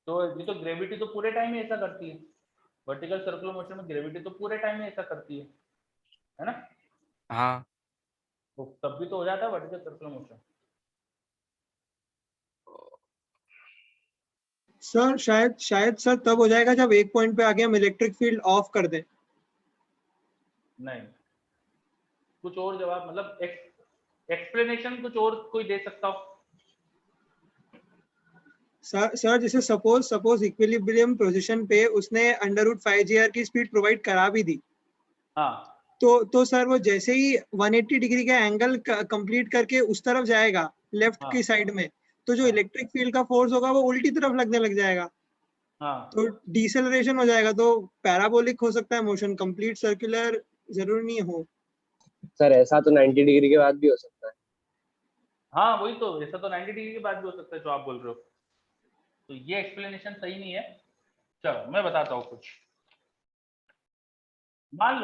तो ये तो ग्रेविटी तो पूरे टाइम ही ऐसा करती है, वर्टिकल सर्कुलर मोशन में ग्रेविटी तो पूरे टाइम में ऐसा करती है ना, हाँ तो तब भी तो हो जाता है वर्टिकल सर्कुलर मोशन। सर शायद शायद सर तब हो जाएगा जब एक पॉइंट पे आके हम इलेक्ट्रिक फील्ड ऑफ कर दें। नहीं, कुछ और जवाब, मतलब एक्सप्लेनेशन कुछ और कोई दे सकता हो। सर जैसे सपोज सपोज इक्विलिब्रियम पोजीशन पे उसने √5 GR की स्पीड प्रोवाइड करा भी दी, हाँ तो सर वो जैसे ही 180 डिग्री का एंगल कंप्लीट करके उस तरफ जाएगा लेफ्ट हाँ की साइड में, तो जो हाँ इलेक्ट्रिक फील्ड का फोर्स होगा वो उल्टी तरफ लगने लग जाएगा, हाँ, तो डिसेलरेशन हो जाएगा, तो पैराबोलिक हो सकता है मोशन, कंप्लीट सर्कुलर जरूर नहीं हो। सर ऐसा तो 90 डिग्री के बाद भी हो सकता है। हाँ वही तो, ऐसा तो 90 डिग्री के बाद भी हो सकता है जो आप बोल रहे हो, तो ये एक्सप्लेनेशन सही नहीं है। चलो मैं बताता हूँ कुछ, मान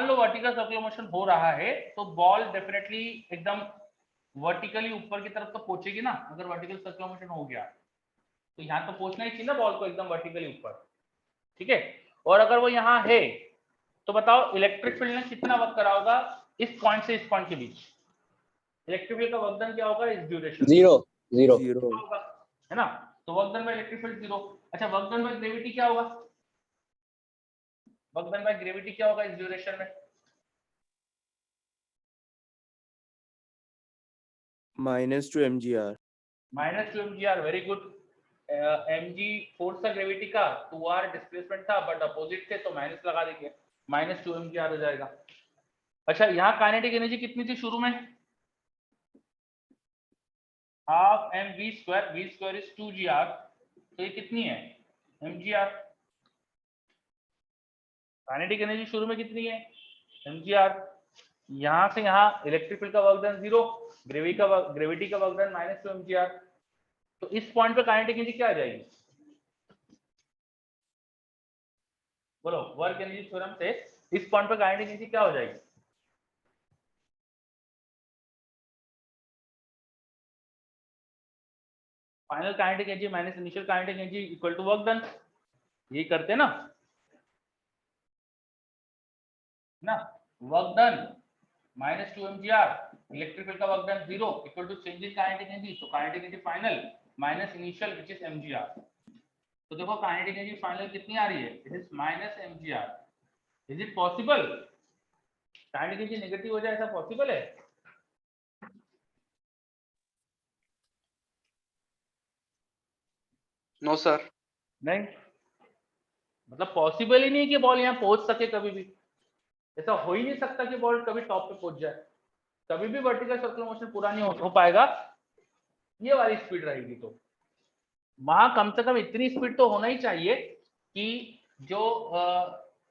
लो वर्टिकल सर्कुलर मोशन हो रहा है, तो बॉल डेफिनेटली एकदम वर्टिकली ऊपर की तरफ तो पहुंचेगी ना, अगर वर्टिकल सर्कुलर मोशन हो गया तो यहाँ तो पहुंचना ही चाहिए ना बॉल को एकदम वर्टिकली ऊपर, ठीक है। और अगर वो यहाँ है तो बताओ इलेक्ट्रिक फील्ड ने कितना वर्क करा होगा इस पॉइंट से इस पॉइंट के बीच, इलेक्ट्रिक फील्ड का वर्क डन क्या होगा इस ड्यूरेशन, जीरो जीरो होगा, है ना, तो work done by electric field zero. अच्छा वर्क डन बाय ग्रेविटी क्या होगा, वर्क डन बाय ग्रेविटी क्या होगा इस ड्यूरेशन में, -2 mgr। -2 mgr, very good. mg force था ग्रेविटी का, 2r डिस्प्लेसमेंट था, बट अपोजिट थे तो माइनस लगा देंगे, -2 mgr हो जाएगा। अच्छा यहाँ काइनेटिक एनर्जी कितनी थी शुरू में, half mv², v² is 2gr, तो ये कितनी है mgr, काइनेटिक एनर्जी शुरू में कितनी है mgr। यहाँ से यहाँ इलेक्ट्रिक फील्ड का वर्क डन 0, ग्रेविटी का वर्क डन -2 mgr, तो इस पॉइंट पे काइनेटिक एनर्जी क्या आ जाएगी, बोलो, वर्क एनर्जी थ्योरम से इस पॉइंट पे काइनेटिक एनर्जी क्या हो जाएगी, final kinetic energy minus initial kinetic energy equal to work done, यही करते हैं ना, work done -2 mgr, electric field का work done 0 equal to change in kinetic energy, तो kinetic energy final minus initial which is mgr। तो देखो kinetic energy final कितनी आ रही है, it is -mgr। Is it possible kinetic energy negative हो जाए, ऐसा पॉसिबल है, नो सर। नहीं, मतलब पॉसिबल ही नहीं है कि बॉल यहाँ पहुंच सके कभी भी, ऐसा हो ही नहीं सकता कि बॉल कभी टॉप पे पहुंच जाए, कभी भी वर्टिकल सर्कुलर मोशन पूरा नहीं हो पाएगा, ये वाली स्पीड रहेगी, तो वहां कम से कम इतनी स्पीड तो होना ही चाहिए कि जो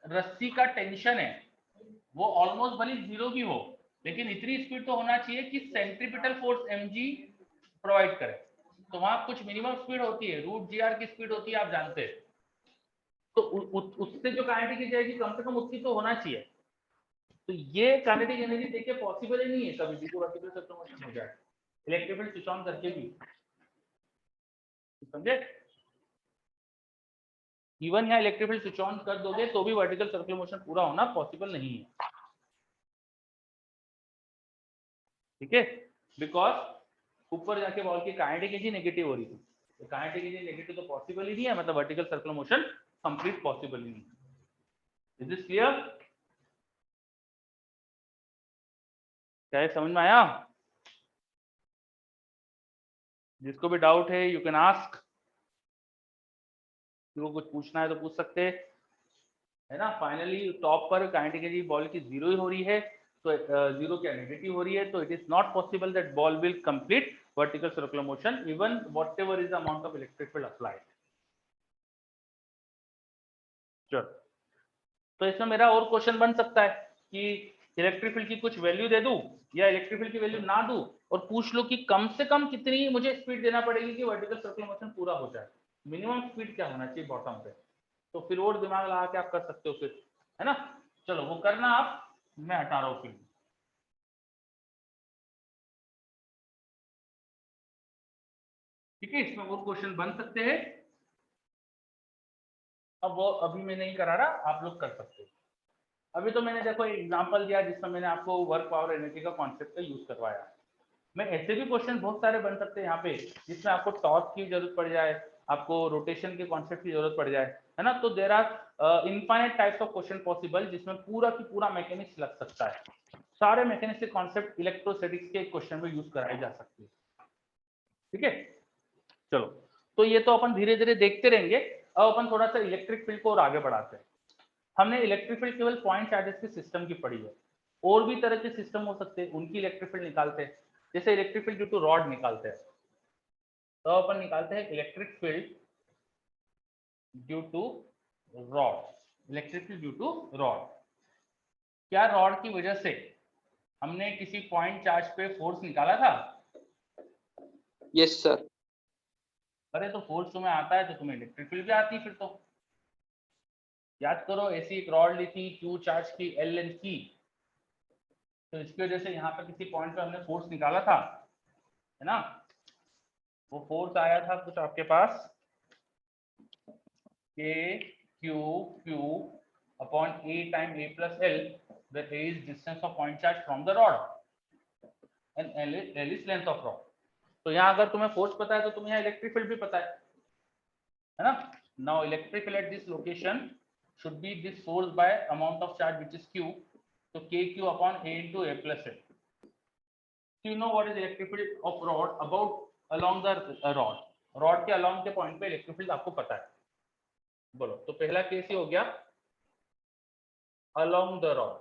रस्सी का टेंशन है वो ऑलमोस्ट भले 0 भी हो, लेकिन इतनी स्पीड तो होना चाहिए कि सेंट्रीपिटल फोर्स mg प्रोवाइड करे, तो वहां कुछ मिनिमम स्पीड होती है, रूट जी आर की स्पीड होती है, आप जानते हैं। तो उससे जो काइनेटिक एनर्जी जाएगी कम से कम उतनी तो होना चाहिए। तो ये काइनेटिक एनर्जी देखिए पॉसिबल ही नहीं है कभी भी वर्टिकल सर्कुलर मोशन हो जाए इलेक्ट्रिक फील्ड स्विच ऑन करके भी, समझे? इवन यहाँ इलेक्ट्रिक फील्ड स्विच ऑन कर दोगे तो भी वर्टिकल सर्कुलर मोशन पूरा होना पॉसिबल नहीं है, ठीक है? बिकॉज ऊपर जाके बॉल की काइनेटिक एनर्जी नेगेटिव हो रही थी, तो काइनेटिक एनर्जी नेगेटिव तो पॉसिबल ही नहीं है, मतलब vertical circular motion complete possible ही नहीं है। Is this clear? क्या ये समझ में आया? जिसको भी डाउट है यू कैन आस्क, किसी को कुछ पूछना है तो पूछ सकते हैं, है ना? फाइनली टॉप पर काइनेटिक एनर्जी बॉल की जीरो ही हो रही है, तो जीरो क्या नेगेटिव हो रही है, तो it is not possible that ball will complete vertical circular motion even whatever is the amount of electric field applied. चलो, तो इसमें मेरा और क्वेश्चन बन सकता है कि इलेक्ट्रिक फील्ड की कुछ वैल्यू दे दूं या इलेक्ट्रिक फील्ड की वैल्यू ना दूं और पूछ लो कि कम से कम कितनी मुझे स्पीड देना पड़ेगी कि वर्टिकल सर्कुलर मोशन पूरा हो जाए, मिनिमम स्पीड क्या होना चाहिए बॉटम पे, तो फिर और दिमाग लगा के आप कर सकते हो फिर, है ना? चलो वो करना आप, मैं हटा रहा हूँ फिर। ठीक है, इसमें वो क्वेश्चन बन सकते हैं, अब वो अभी मैं नहीं करा रहा, आप लोग कर सकते हो। अभी तो मैंने देखो एग्जांपल दिया जिसमें मैंने आपको वर्क पावर एनर्जी का कॉन्सेप्ट का यूज करवाया। मैं ऐसे भी क्वेश्चन बहुत सारे बन सकते हैं यहाँ पे जिसमें आपको टॉर्क की जरूरत पड़ जाए, आपको रोटेशन के कॉन्सेप्ट की जरूरत पड़ जाए, है ना? तो there are infinite types of question possible जिसमें पूरा की पूरा मैकेनिक्स लग सकता है। सारे मैकेनिक्स के कॉन्सेप्ट इलेक्ट्रोस्टैटिक्स के क्वेश्चन में यूज कराए जा सकते हैं, ठीक है? चलो, तो ये तो अपन धीरे धीरे देखते रहेंगे। अब अपन थोड़ा सा इलेक्ट्रिक फील्ड को और आगे बढ़ाते हैं। हमने इलेक्ट्रिक फील्ड केवल पॉइंट चार्जेस के सिस्टम की पढ़ी है, और भी तरह के सिस्टम हो सकते हैं, उनकी इलेक्ट्रिक फील्ड निकालते हैं। जैसे electric field due to rod निकालते हैं, तो अपन निकालते हैं electric field due to rod. Electric field due to rod, क्या रॉड की वजह से हमने किसी पॉइंट चार्ज पे फोर्स निकाला था? Yes sir. अरे तो फोर्स तुम्हें आता है तो तुम्हें इलेक्ट्रिक फील्ड भी आती है फिर तो। याद करो, ऐसी एक रॉड ली थी क्यू चार्ज की, एल लेंथ की, तो इसकी वजह से यहाँ पे किसी पॉइंट पे हमने फोर्स निकाला था, है ना? वो फोर्स आया था कुछ आपके पास K Q Q upon A time A plus L, where A is distance of point charge from the rod and L is length of rod. तो यहाँ अगर तुम्हें फोर्स पता है तो तुम्हें यहाँ इलेक्ट्रिक फील्ड भी पता है ना? Now electric field at this location should be this force by amount of charge which is Q, so KQ upon A into A plus L. So you know what is electric field of rod about along the rod. Rod के along के point पे electric field आपको पता है। बोलो, तो पहला case ही हो गया along the rod।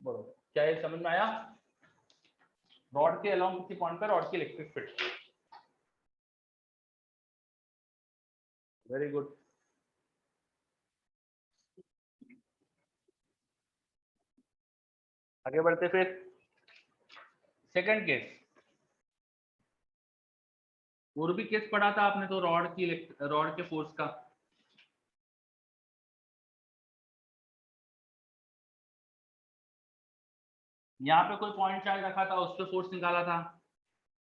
बोलो, क्या ये समझ में आया? रॉड के along किसी पॉइंट पे रॉड की इलेक्ट्रिक फील्ड। Very good. आगे बढ़ते फिर सेकंड केस। और भी केस पढ़ा था आपने तो रॉड के फोर्स का। यहाँ पे कोई पॉइंट चार्ज रखा था, उस पर फोर्स निकाला था।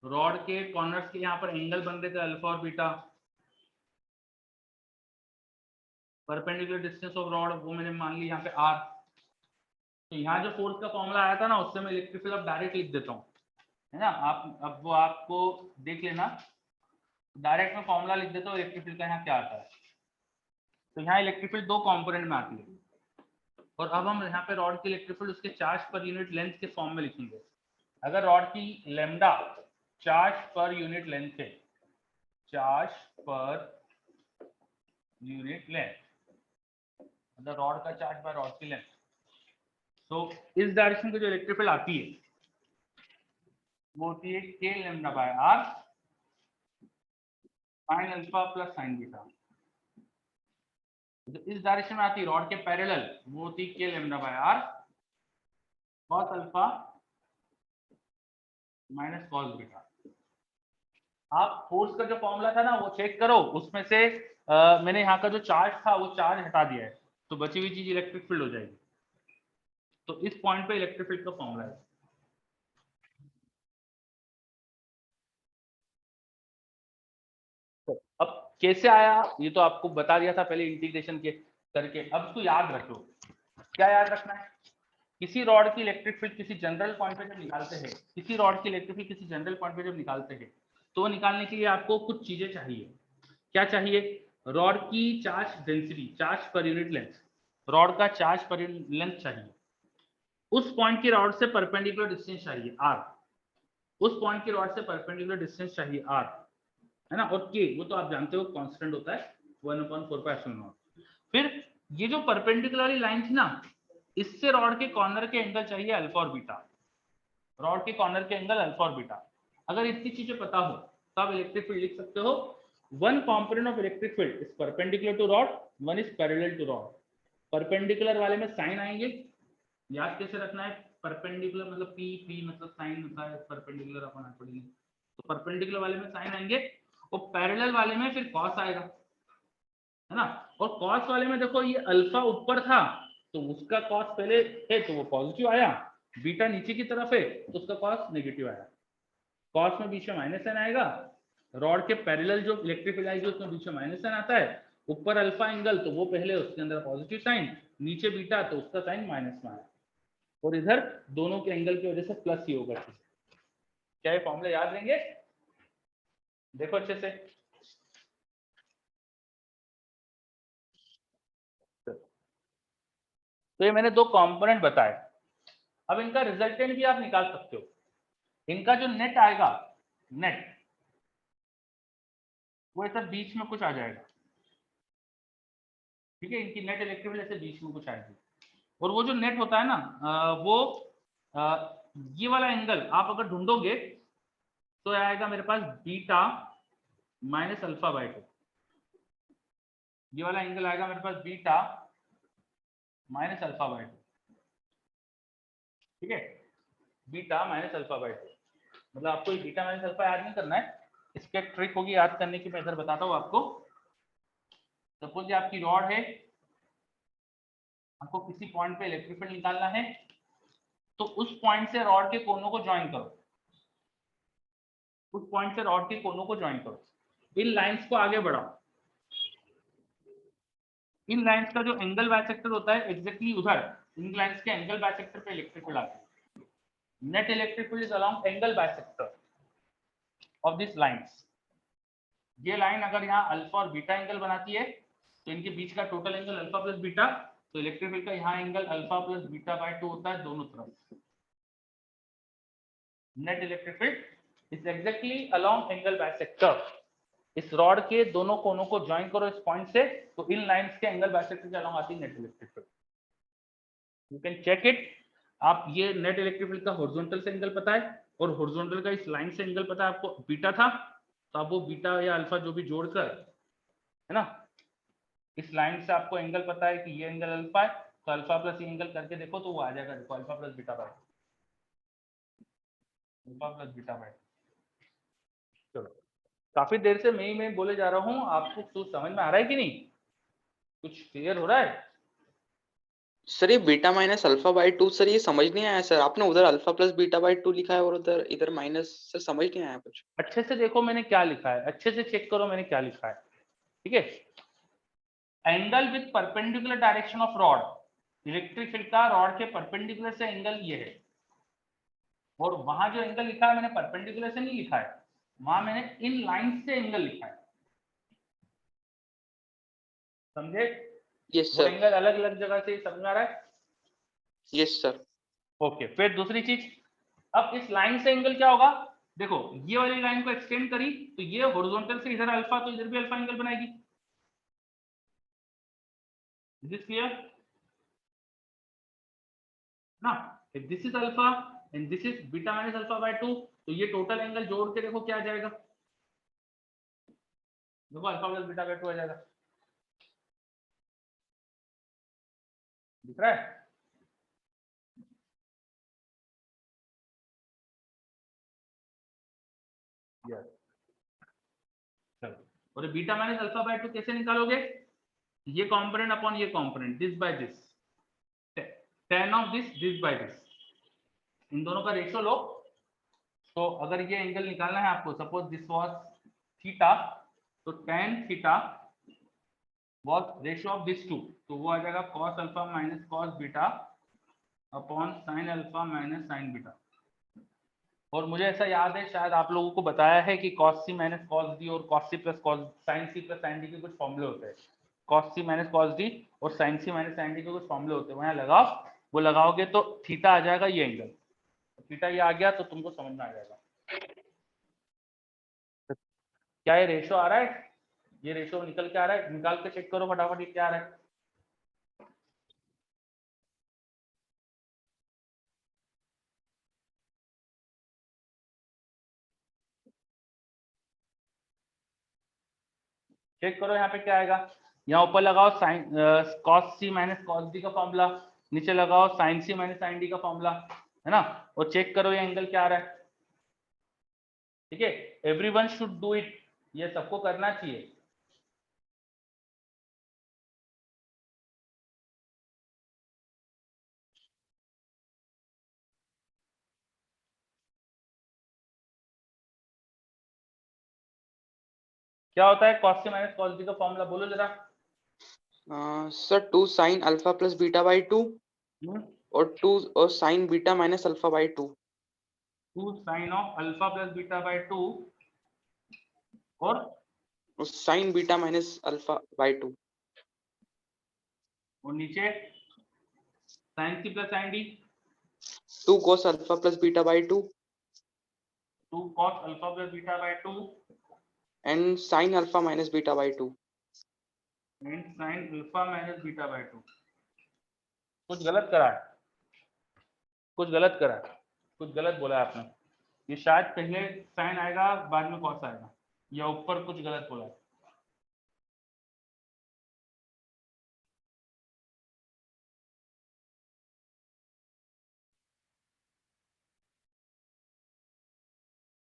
रॉड के कॉर्नर्स के यहाँ पर एंगल बन रहे थे अल्फा और beta. Perpendicular distance of rod वो मैंने मान ली यहाँ पे आर। तो यहाँ जो फोर्स का फॉर्मूला आया था ना, उससे मैं इलेक्ट्रिक फील्ड अब डायरेक्ट लिख देता हूँ, है ना? आप अब वो आपको देख लेना, डायरेक्ट में फॉर्मूला लिख देता हूँ इलेक्ट्रिक फील्ड का यहाँ क्या आता है। तो यहाँ इलेक्ट्रिक फील्ड दो कंपोनेंट में आती है, और अब हम यहाँ पे रॉड की इलेक्ट्रिक फील्ड उसके चार्ज पर यूनिट लेंथ के फॉर्म में लिखेंगे। अगर रॉड की lambda charge per unit length है, चार्ज पर यूनिट लेंथ, मतलब रॉड का चार्ज बाय रॉड की लेंथ, तो इस डायरेक्शन की जो इलेक्ट्रिक फील्ड आती है वो होती है k lambda by r sin alpha plus sin beta. तो इस डायरेक्शन में आती है रॉड के पैरेलल, वो होती है k lambda by r cos alpha minus cos beta. आप फोर्स का जो फॉर्मूला था ना वो चेक करो, उसमें से मैंने यहाँ का जो चार्ज था वो चार्ज हटा दिया है, तो बची हुई चीज इलेक्ट्रिक फील्ड हो जाएगी। तो इस पॉइंट पे इलेक्ट्रिक फील्ड का फॉर्मूला है। तो अब कैसे आया ये तो आपको बता दिया था पहले इंटीग्रेशन के करके। अब इसको याद रखो, क्या याद रखना है? किसी रॉड की इलेक्ट्रिक फील्ड किसी जनरल पॉइंट पे जब निकालते हैं, किसी रॉड की इलेक्ट्रिक फील्ड किसी जनरल पॉइंट पे जब निकालते हैं, तो निकालने के लिए आपको कुछ चीजें चाहिए। क्या चाहिए? रॉड की charge density, charge per unit length, rod का चार्ज पर यूनिट लेंथ चाहिए। उस पॉइंट की रॉड से परपेंडिकुलर डिस्टेंस चाहिए r, उस पॉइंट की रॉड से परपेंडिकुलर डिस्टेंस चाहिए r, है ना। और k वो तो आप जानते हो कांस्टेंट होता है 1/4πε0। फिर ये जो परपेंडिकुलर लाइन थी ना, इससे रॉड के कॉर्नर के एंगल चाहिए अल्फा और बीटा, रॉड के कॉर्नर के एंगल अल्फा और बीटा। अगर इतनी चीजें पता हो तो आप इलेक्ट्रिक फील्ड लिख सकते हो। One component of electric field is perpendicular to rod, one is parallel to rod. Perpendicular वाले में साइन आएंगे, याद कैसे रखना है? परपेंडिकुलर मतलब पी मतलब साइन होता है, परपेंडिकुलर अपन पढ़ेंगे। तो परपेंडिकुलर वाले में साइन आएंगे और पैरेलल वाले में फिर कॉस आएगा, है ना। और कॉस वाले में देखो ये अल्फा ऊपर था तो उसका कॉस पहले है तो वो पॉजिटिव आया, बीटा नीचे की तरफ है तो उसका कॉस नेगेटिव आया। कॉस में बीच में माइनस एन आएगा, रॉड के पैरेलल जो इलेक्ट्रिक फील्ड आएगी उसमें बीच में माइनस एन आता है। ऊपर अल्फा एंगल तो वो पहले उसके अंदर पॉजिटिव साइन, नीचे बीटा तो उसका साइन माइनस में आया, और इधर दोनों के एंगल की वजह से प्लस ही होगा। क्या ये फॉर्मूला याद रहेंगे? देखो अच्छे से। तो ये मैंने दो कंपोनेंट बताए। अब इनका रिजल्टेंट भी आप निकाल सकते हो। इनका जो नेट आएगा, नेट वो ऐसा बीच में कुछ आ जाएगा, ठीक है। इनकी नेट इलेक्ट्रिक फील्ड ऐसे बीच में कुछ आएगी, और वो जो नेट होता है ना वो ये वाला एंगल आप अगर ढूंढोगे तो आएगा मेरे पास बीटा माइनस अल्फा बाय 2। ये वाला एंगल आएगा मेरे पास बीटा माइनस अल्फा बाय 2, ठीक है। बीटा माइनस अल्फा बाय 2 मतलब आपको ये बीटा माइनस अल्फा याद नहीं करना है, इसकी एक ट्रिक होगी याद करने की, मैं इधर बताता हूँ आपको। सपोज ये आपकी रॉड है, आपको किसी पॉइंट पे इलेक्ट्रिक फील्ड निकालना है, तो उस पॉइंट से रॉड के कोनों को ज्वाइन करो, उस पॉइंट से रॉड के कोनों को ज्वाइन करो, इन लाइंस को आगे बढ़ाओ। इन लाइंस का जो एंगल बाइसेक्टर होता है एग्जैक्टली उधर, इन लाइंस के एंगल बाइसेक्टर पे इलेक्ट्रिक फील्ड आता है। Net electric field is along angle bisector of this lines. ये लाइन अगर यहाँ अल्फा और बीटा एंगल बनाती है तो इनके बीच का total angle alpha plus beta, तो इलेक्ट्रिक फील्ड का यहाँ angle alpha plus beta by 2 होता है दोनों तरफ। Net electric field is exactly along angle bisector. इस रॉड के दोनों कोनों को ज्वाइन करो इस पॉइंट से, तो इन लाइंस के एंगल बाइसेक्टर के अलोंग आती है net electric field. You can check it. आप ये नेट इलेक्ट्रिक फील्ड का हॉरिजॉन्टल से एंगल पता है और हॉरिजॉन्टल का इस लाइन से एंगल पता है आपको, बीटा था, तो आप वो बीटा या अल्फा जो भी जोड़कर, है ना, इस लाइन से आपको एंगल पता है कि ये एंगल अल्फा है, तो अल्फा प्लस ये एंगल करके देखो तो वो आ जाएगा, देखो alpha plus beta by, alpha plus beta by. चलो, काफी देर से मैं बोले जा रहा हूँ, आपको कुछ समझ में आ रहा है कि नहीं? कुछ क्लियर हो रहा है? सर ये beta minus alpha by 2 sir ये समझ नहीं आया सर, आपने उधर अल्फा प्लस बीटा बाय 2 लिखा है और उधर इधर माइनस, सर समझ नहीं आया कुछ। अच्छे से देखो मैंने क्या लिखा है, अच्छे से चेक करो मैंने क्या लिखा है, ठीक है। Angle with perpendicular direction of rod, electric field का रॉड के परपेंडिकुलर से एंगल ये है, और वहां जो एंगल लिखा है मैंने परपेंडिकुलर से नहीं लिखा है, वहां मैंने इन लाइन से एंगल लिखा है, समझे? यस वो सर। एंगल अलग अलग जगह से समझ आ रहा है? Yes sir. ओके, फिर दूसरी चीज, अब इस लाइन से एंगल क्या होगा? देखो ये वाली लाइन को एक्सटेंड करी तो ये हॉरिजॉन्टल से इधर अल्फा, तो इधर भी अल्फा एंगल बनाएगी। दिस क्लियर ना? If this is alpha and this is beta minus alpha by 2, तो ये टोटल एंगल जोड़ के देखो क्या आ जाएगा, देखो अल्फा प्लस बीटा बाय 2 आ जाएगा, दिख रहा है? यस। और बीटा माइनस अल्फा बाय 2 कैसे निकालोगे? ये कॉम्पोनेंट अपॉन ये component, this by this, tan of this by this, इन दोनों का रेशियो लो। तो अगर ये एंगल निकालना है आपको, सपोज दिस वाज थीटा, तो tan theta was ratio of this two, तो वो आ जाएगा cos alpha minus cos beta upon sin alpha minus sin beta. और मुझे ऐसा याद है, शायद आप लोगों को बताया है कि cos c minus cos d और cos c plus cos sin c plus sin d के कुछ फॉर्मूले होते हैं। cos c minus cos d और sin c minus sin d के कुछ फॉर्मूले होते हैं, वहां लगाओ, वो लगाओगे तो थीटा आ जाएगा ये एंगल, थीटा ये आ गया तो तुमको समझ में आ जाएगा। क्या ये रेशियो आ रहा है? ये रेशियो निकल के आ रहा है, निकाल के चेक करो फटाफट ये क्या आ रहा है। चेक करो यहाँ पे क्या आएगा। यहाँ ऊपर लगाओ sine cos c minus cos d का फॉर्मूला, नीचे लगाओ sin c minus sin d का फॉर्मूला, है ना, और चेक करो ये एंगल क्या आ रहा है। ठीक है, एवरीवन शुड डू इट, ये सबको करना चाहिए। क्या होता है cos c minus cos d का फॉर्मूला, बोलो जरा। Sir 2 sin alpha plus beta by 2 और 2 और sin beta minus alpha by 2। 2 sin of alpha plus beta by 2 और sin beta minus alpha by 2 और नीचे sin c plus sin d, 2 cos alpha plus beta by 2 2 cos alpha plus beta by 2 and sin alpha minus beta by 2। And sin alpha minus beta by 2। कुछ गलत करा है, कुछ गलत करा है, कुछ गलत बोला है आपने। ये शायद पहले sin आएगा बाद में cos आएगा, या ऊपर कुछ गलत बोला है।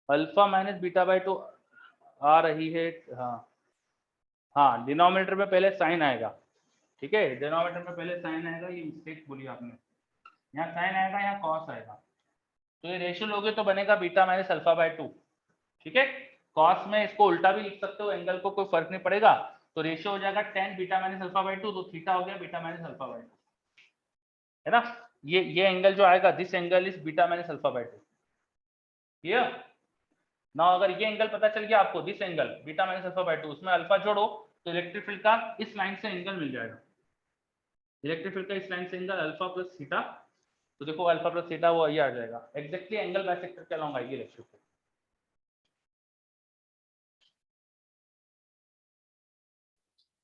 अल्फा माइनस बीटा बाय 2 आ रही है, हाँ हाँ, डिनोमिनेटर में पहले साइन आएगा। ठीक है, डिनोमिनेटर में पहले साइन आएगा, ये मिस्टेक बोली आपने। यहाँ साइन आएगा, यहाँ कॉस आएगा, तो ये रेशियो लोगे तो बनेगा बीटा माइनस अल्फा बाय 2। ठीक है, कॉस में इसको उल्टा भी लिख सकते हो, एंगल को कोई फर्क नहीं पड़ेगा, तो रेशियो हो जाएगा tan beta minus alpha by 2, तो थीटा हो गया बीटा माइनस अल्फा बाय 2, है ना। ये एंगल जो आएगा, this angle is beta minus alpha by 2। Clear ना? अगर ये एंगल पता चल गया आपको, this angle beta minus alpha by 2, उसमें अल्फा जोड़ो तो इलेक्ट्रिक फील्ड का इस लाइन से एंगल मिल जाएगा। इलेक्ट्रिक फील्ड का इस लाइन से एंगल अल्फा प्लस थीटा, तो देखो अल्फा प्लस थीटा वो ये आ जाएगा, एग्जैक्टली एंगल बाइसेक्टर के अलॉन्ग आएगी electric field.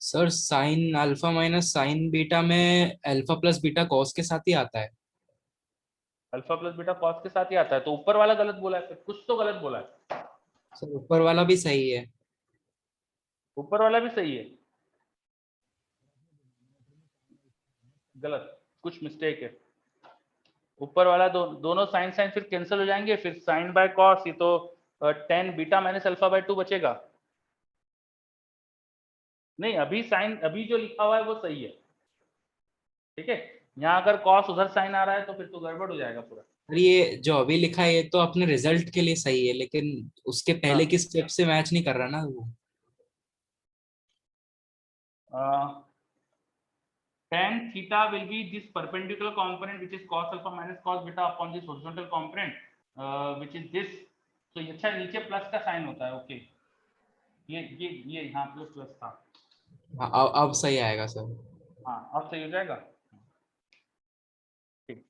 Sir sine alpha minus sign beta में अल्फा प्लस बीटा कॉस के साथ ही आता है। अल्फा प्लस बीटा कॉस के साथ ही आता है, तो ऊपर वाला गलत बोला है, फिर कुछ तो गलत बोला है। सर ऊपर वाला भी सही है। ऊपर वाला भी सही है, गलत, कुछ मिस्टेक है। ऊपर वाला दोनों साइन साइन फिर कैंसिल हो जाएंगे, फिर साइन बाय कॉस, ये तो tan beta minus alpha by 2 बचेगा। नहीं, अभी साइन, अभी जो लिखा हुआ है वो सही है। ठीक है, यहाँ अगर कॉस उधर साइन आ रहा है तो फिर तो गड़बड़ हो जाएगा पूरा। सर ये जो अभी लिखा है ये तो अपने रिजल्ट के लिए सही है, लेकिन उसके पहले हाँ। की स्टेप से मैच नहीं कर रहा ना वो। tan theta will be this perpendicular component which is cos alpha minus cos beta upon this horizontal component which is this। तो ये अच्छा नीचे प्लस का साइन होता है, ओके, ये यहाँ प्लस था। हाँ, अब सही आएगा सर। हाँ, अब सही हो जाएगा। ठीक,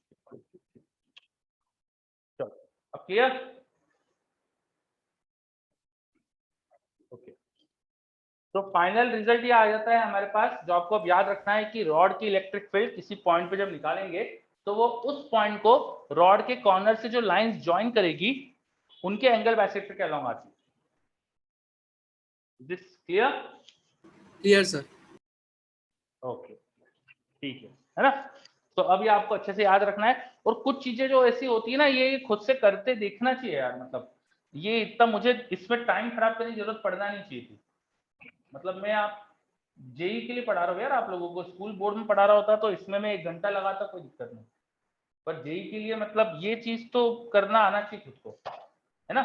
चलो अब क्लियर। ओके, तो फाइनल रिजल्ट ये आ जाता है हमारे पास, जो आपको अब याद रखना है कि रॉड की इलेक्ट्रिक फील्ड किसी पॉइंट पे जब निकालेंगे तो वो उस पॉइंट को रॉड के कॉर्नर से जो लाइंस ज्वाइन करेगी उनके एंगल बाइसेक्टर के अलॉन्ग आती है। This clear? Clear sir. Okay, ठीक है ना। तो अब ये आपको अच्छे से याद रखना है, और कुछ चीजें जो ऐसी होती है ना, ये खुद से करते देखना चाहिए यार, मतलब ये इतना मुझे इसमें टाइम खराब करने की जरूरत पड़ना नहीं चाहिए थी। मतलब मैं आप जेई के लिए पढ़ा रहा हूँ यार, आप लोगों को स्कूल बोर्ड में पढ़ा रहा होता तो इसमें मैं 1 घंटा लगाता, कोई दिक्कत नहीं, पर जेई के लिए मतलब ये चीज तो करना आना चाहिए खुद को, है ना,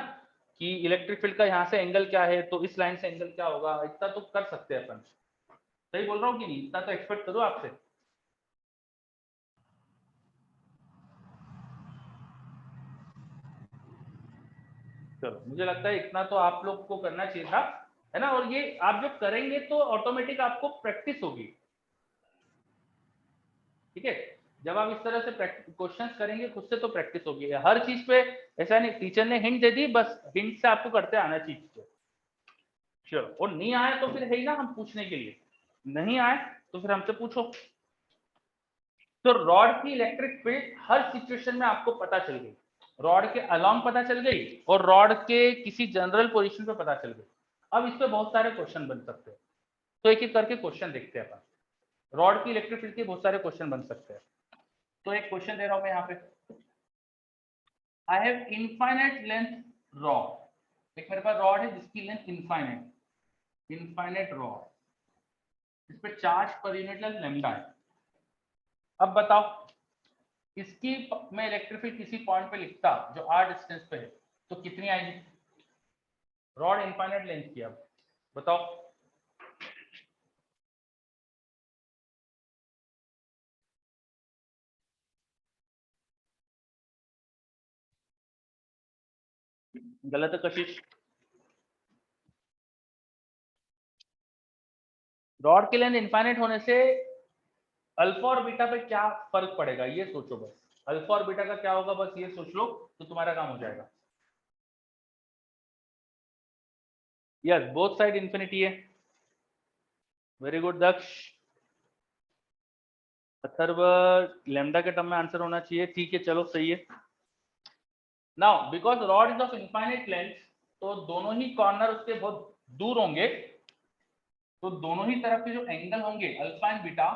कि इलेक्ट्रिक फील्ड का यहाँ से एंगल क्या है, तो इस लाइन से एंगल क्या होगा, इतना तो कर सकते हैं अपन। सही बोल रहा हूँ कि नहीं, इतना तो एक्सपेक्ट करो आपसे। चलो, मुझे लगता है इतना तो आप लोग को करना चाहिए था, है ना, और ये आप जब करेंगे तो ऑटोमेटिक आपको प्रैक्टिस होगी, ठीक है। जब आप इस तरह से क्वेश्चंस करेंगे खुद से तो प्रैक्टिस होगी। हर चीज पे ऐसा नहीं, टीचर ने हिंट दे दी, बस हिंट से आपको करते आना चाहिए। चलो, और नहीं आए तो फिर है ही ना हम पूछने के लिए, नहीं आए तो फिर हमसे पूछो। तो रॉड की इलेक्ट्रिक फील्ड हर सिचुएशन में आपको पता चल गई, रॉड के अलोंग पता चल गई और रॉड के किसी जनरल पोजीशन पे पता चल गई। अब इस पे बहुत सारे क्वेश्चन बन सकते हैं, तो एक एक करके क्वेश्चन देखते हैं अपन। रॉड की इलेक्ट्रिक फील्ड के बहुत सारे क्वेश्चन बन सकते हैं, तो एक क्वेश्चन दे रहा हूं मैं यहाँ पे। I have infinite length rod, एक मेरे पास रॉड है जिसकी लेंथ इनफाइनाइट रॉड, इस पे charge per unit length lambda है। अब बताओ इसकी मैं इलेक्ट्रिक फील्ड किसी पॉइंट पे लिखता जो r डिस्टेंस पे है, तो कितनी आएगी? रॉड इनफाइनाइट लेंथ की, अब बताओ। गलत है कशिश। रॉड की लेंथ इनफाइनाइट होने से अल्फा और बीटा पे क्या फर्क पड़ेगा, ये सोचो बस। अल्फा और बीटा का क्या होगा, बस ये सोच लो तो तुम्हारा काम हो जाएगा। यस, बोथ साइड इंफिनिटी है। वेरी गुड दक्ष। अथर्व, लैम्डा के टर्म में आंसर होना चाहिए, ठीक है, चलो सही है। Now because rod is of infinite length, तो दोनों ही कॉर्नर उसके बहुत दूर होंगे, तो दोनों ही तरफ के जो एंगल होंगे alpha and beta,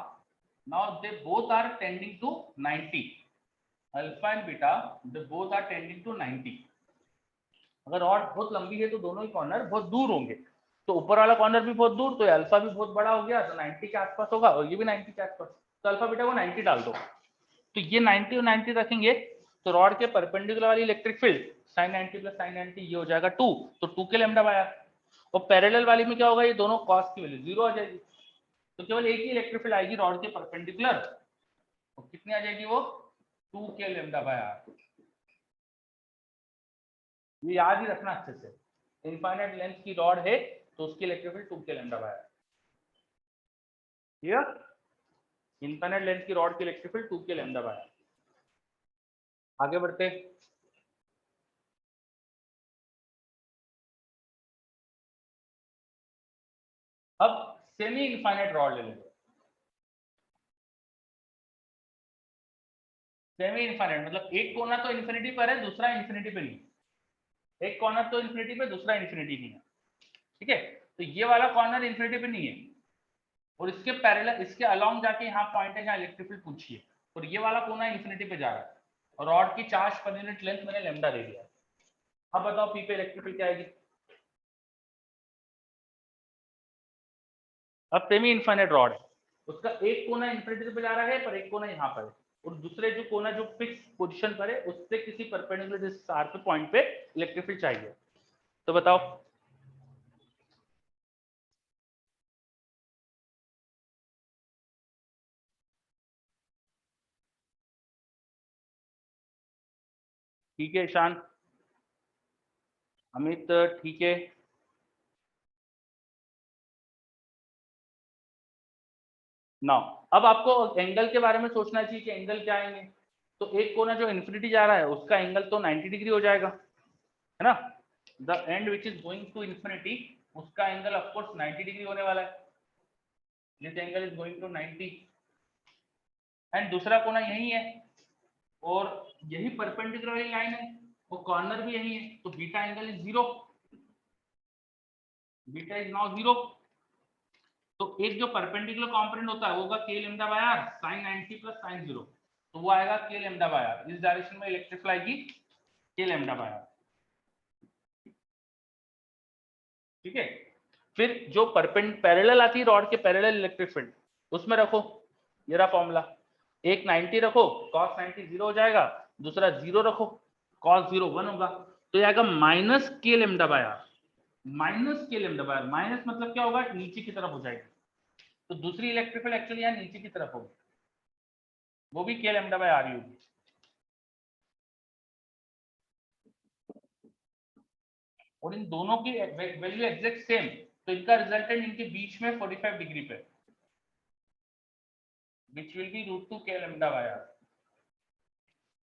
now they both are tending to 90। Alpha and beta they both are tending to 90। अगर रॉड बहुत लंबी है तो दोनों ही कॉर्नर बहुत दूर होंगे, तो ऊपर वाला कॉर्नर भी बहुत दूर, तो अल्फा भी बहुत बड़ा हो गया, तो 90 के आसपास होगा, और ये भी 90 के आसपास, तो अल्फा बीटा को 90 डाल दो, तो ये 90 और 90 रखेंगे, तो रॉड के परपेंडिकुलर वाली electric field sin 90 plus sin 90 ये हो जाएगा 2, तो 2 के लैम्डा बाय आर। और पैरेलल वाली में क्या होगा, ये दोनों कॉस की वैल्यू 0 आ जाएगी, तो केवल एक ही इलेक्ट्रिक फील्ड आएगी रॉड के परपेंडिकुलर, तो कितनी आ जाएगी वो 2 के लैम्डा बाय आर। ये याद ही रखना अच्छे से, इनफाइनाइट लेंथ की रॉड है तो उसकी इलेक्ट्रिक फील्ड 2 के lambda by r. Clear? Infinite length की रॉड की इलेक्ट्रिक फील्ड 2 के लैम्डा बाय आर। आगे बढ़ते, अब सेमी इनफाइनाइट रॉड ले लेंगे। सेमी इनफाइनाइट मतलब एक कोना तो इन्फिनिटी पर है, दूसरा इन्फिनिटी पे नहीं, एक कॉर्नर तो इन्फिनिटी पे, दूसरा इन्फिनिटी नहीं है, ठीक है। तो ये वाला कॉर्नर इन्फिनिटी पे नहीं है, और इसके पैरेलल, इसके अलोंग जाके यहाँ पॉइंट है जहाँ इलेक्ट्रिक फील्ड पूछिए, और ये वाला कोना इन्फिनिटी पे जा रहा है, और रॉड की चार्ज पर यूनिट लेंथ मैंने लैम्डा दे दिया। अब बताओ पी पे इलेक्ट्रिक फील्ड क्या आएगी? अब सेमी इनफाइनाइट रॉड है, उसका एक कोना इन्फिनिटी पे जा रहा है, पर एक कोना यहाँ पर है, और दूसरे जो कोना जो फिक्स पोजीशन पर है उससे किसी परपेंडिकुलर डिस्टेंस r पे पॉइंट पे इलेक्ट्रिक फील्ड चाहिए, तो बताओ। ठीक है ईशान, अमित ठीक है। नाउ अब आपको एंगल के बारे में सोचना चाहिए कि एंगल क्या आएंगे, तो एक कोना जो इन्फिनिटी जा रहा है उसका एंगल तो 90 डिग्री हो जाएगा, है ना। The end which is going to infinity, उसका एंगल ऑफ कोर्स 90 डिग्री होने वाला है, this angle is going to 90, and दूसरा कोना यही है, और यही परपेंडिकुलर वाली लाइन है, वो कॉर्नर भी यही है, तो beta angle is 0, beta is now 0। तो एक जो परपेंडिकुलर कंपोनेंट होता है वो होगा k lambda by r sin 90 plus sin 0, तो वो आएगा k लैम्डा बाय r, इस डायरेक्शन में इलेक्ट्रिक फील्ड आएगी k लैम्डा बाय r, ठीक है। फिर जो पैरेलल आती है रॉड के पैरेलल इलेक्ट्रिक फील्ड उसमें रखो, ये रहा फॉर्मूला, एक 90 रखो cos 90 0 हो जाएगा, दूसरा 0 रखो cos 0 1 होगा, तो ये आएगा माइनस के लेमडा बाय आर। माइनस के लेमडा बाय आर, माइनस मतलब क्या होगा, नीचे की तरफ हो जाएगी, तो दूसरी इलेक्ट्रिक फील्ड एक्चुअली यहाँ नीचे की तरफ होगी, वो भी के लेमडा बाय आर ही होगी। और इन दोनों की वैल्यू एग्जैक्ट सेम, तो इनका रिजल्टेंट इनके बीच में 45 डिग्री पे, which will be root 2 k lambda by r.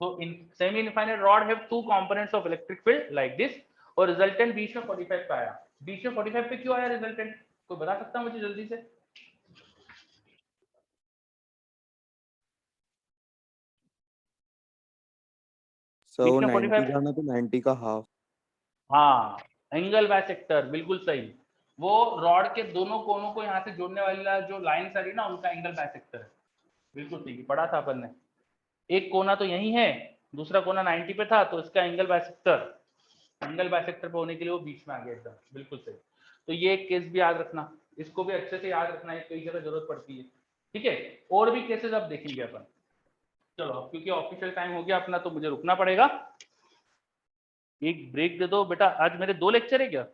So in semi infinite rod have two components of electric field like this, और रिजल्टेंट बीच में 45 पे आया। बीच में 45 पे क्यों आया रिजल्टेंट, कोई बता सकता है मुझे जल्दी से? सर बीच वो में 90 45 का ना, तो 90 का हाफ। हाँ, एंगल बाइसेक्टर, बिल्कुल सही। वो रॉड के दोनों कोनों को यहाँ से जोड़ने वाला जो लाइन आ रही ना, उनका एंगल बाइसेक्टर है, बिल्कुल ठीक, पढ़ा था अपन ने। एक कोना तो यही है, दूसरा कोना 90 पे था, तो इसका एंगल बाइसेक्टर पे होने के लिए वो बीच में आ गया एकदम, बिल्कुल सही। तो ये एक केस भी याद रखना, इसको भी अच्छे से याद रखना है, कई जगह जरूरत पड़ती है, ठीक है। और भी केसेस अब देखेंगे अपन। चलो क्योंकि ऑफिशियल टाइम हो गया अपना, तो मुझे रुकना पड़ेगा, एक ब्रेक दे दो बेटा। आज मेरे 2 लेक्चर है क्या?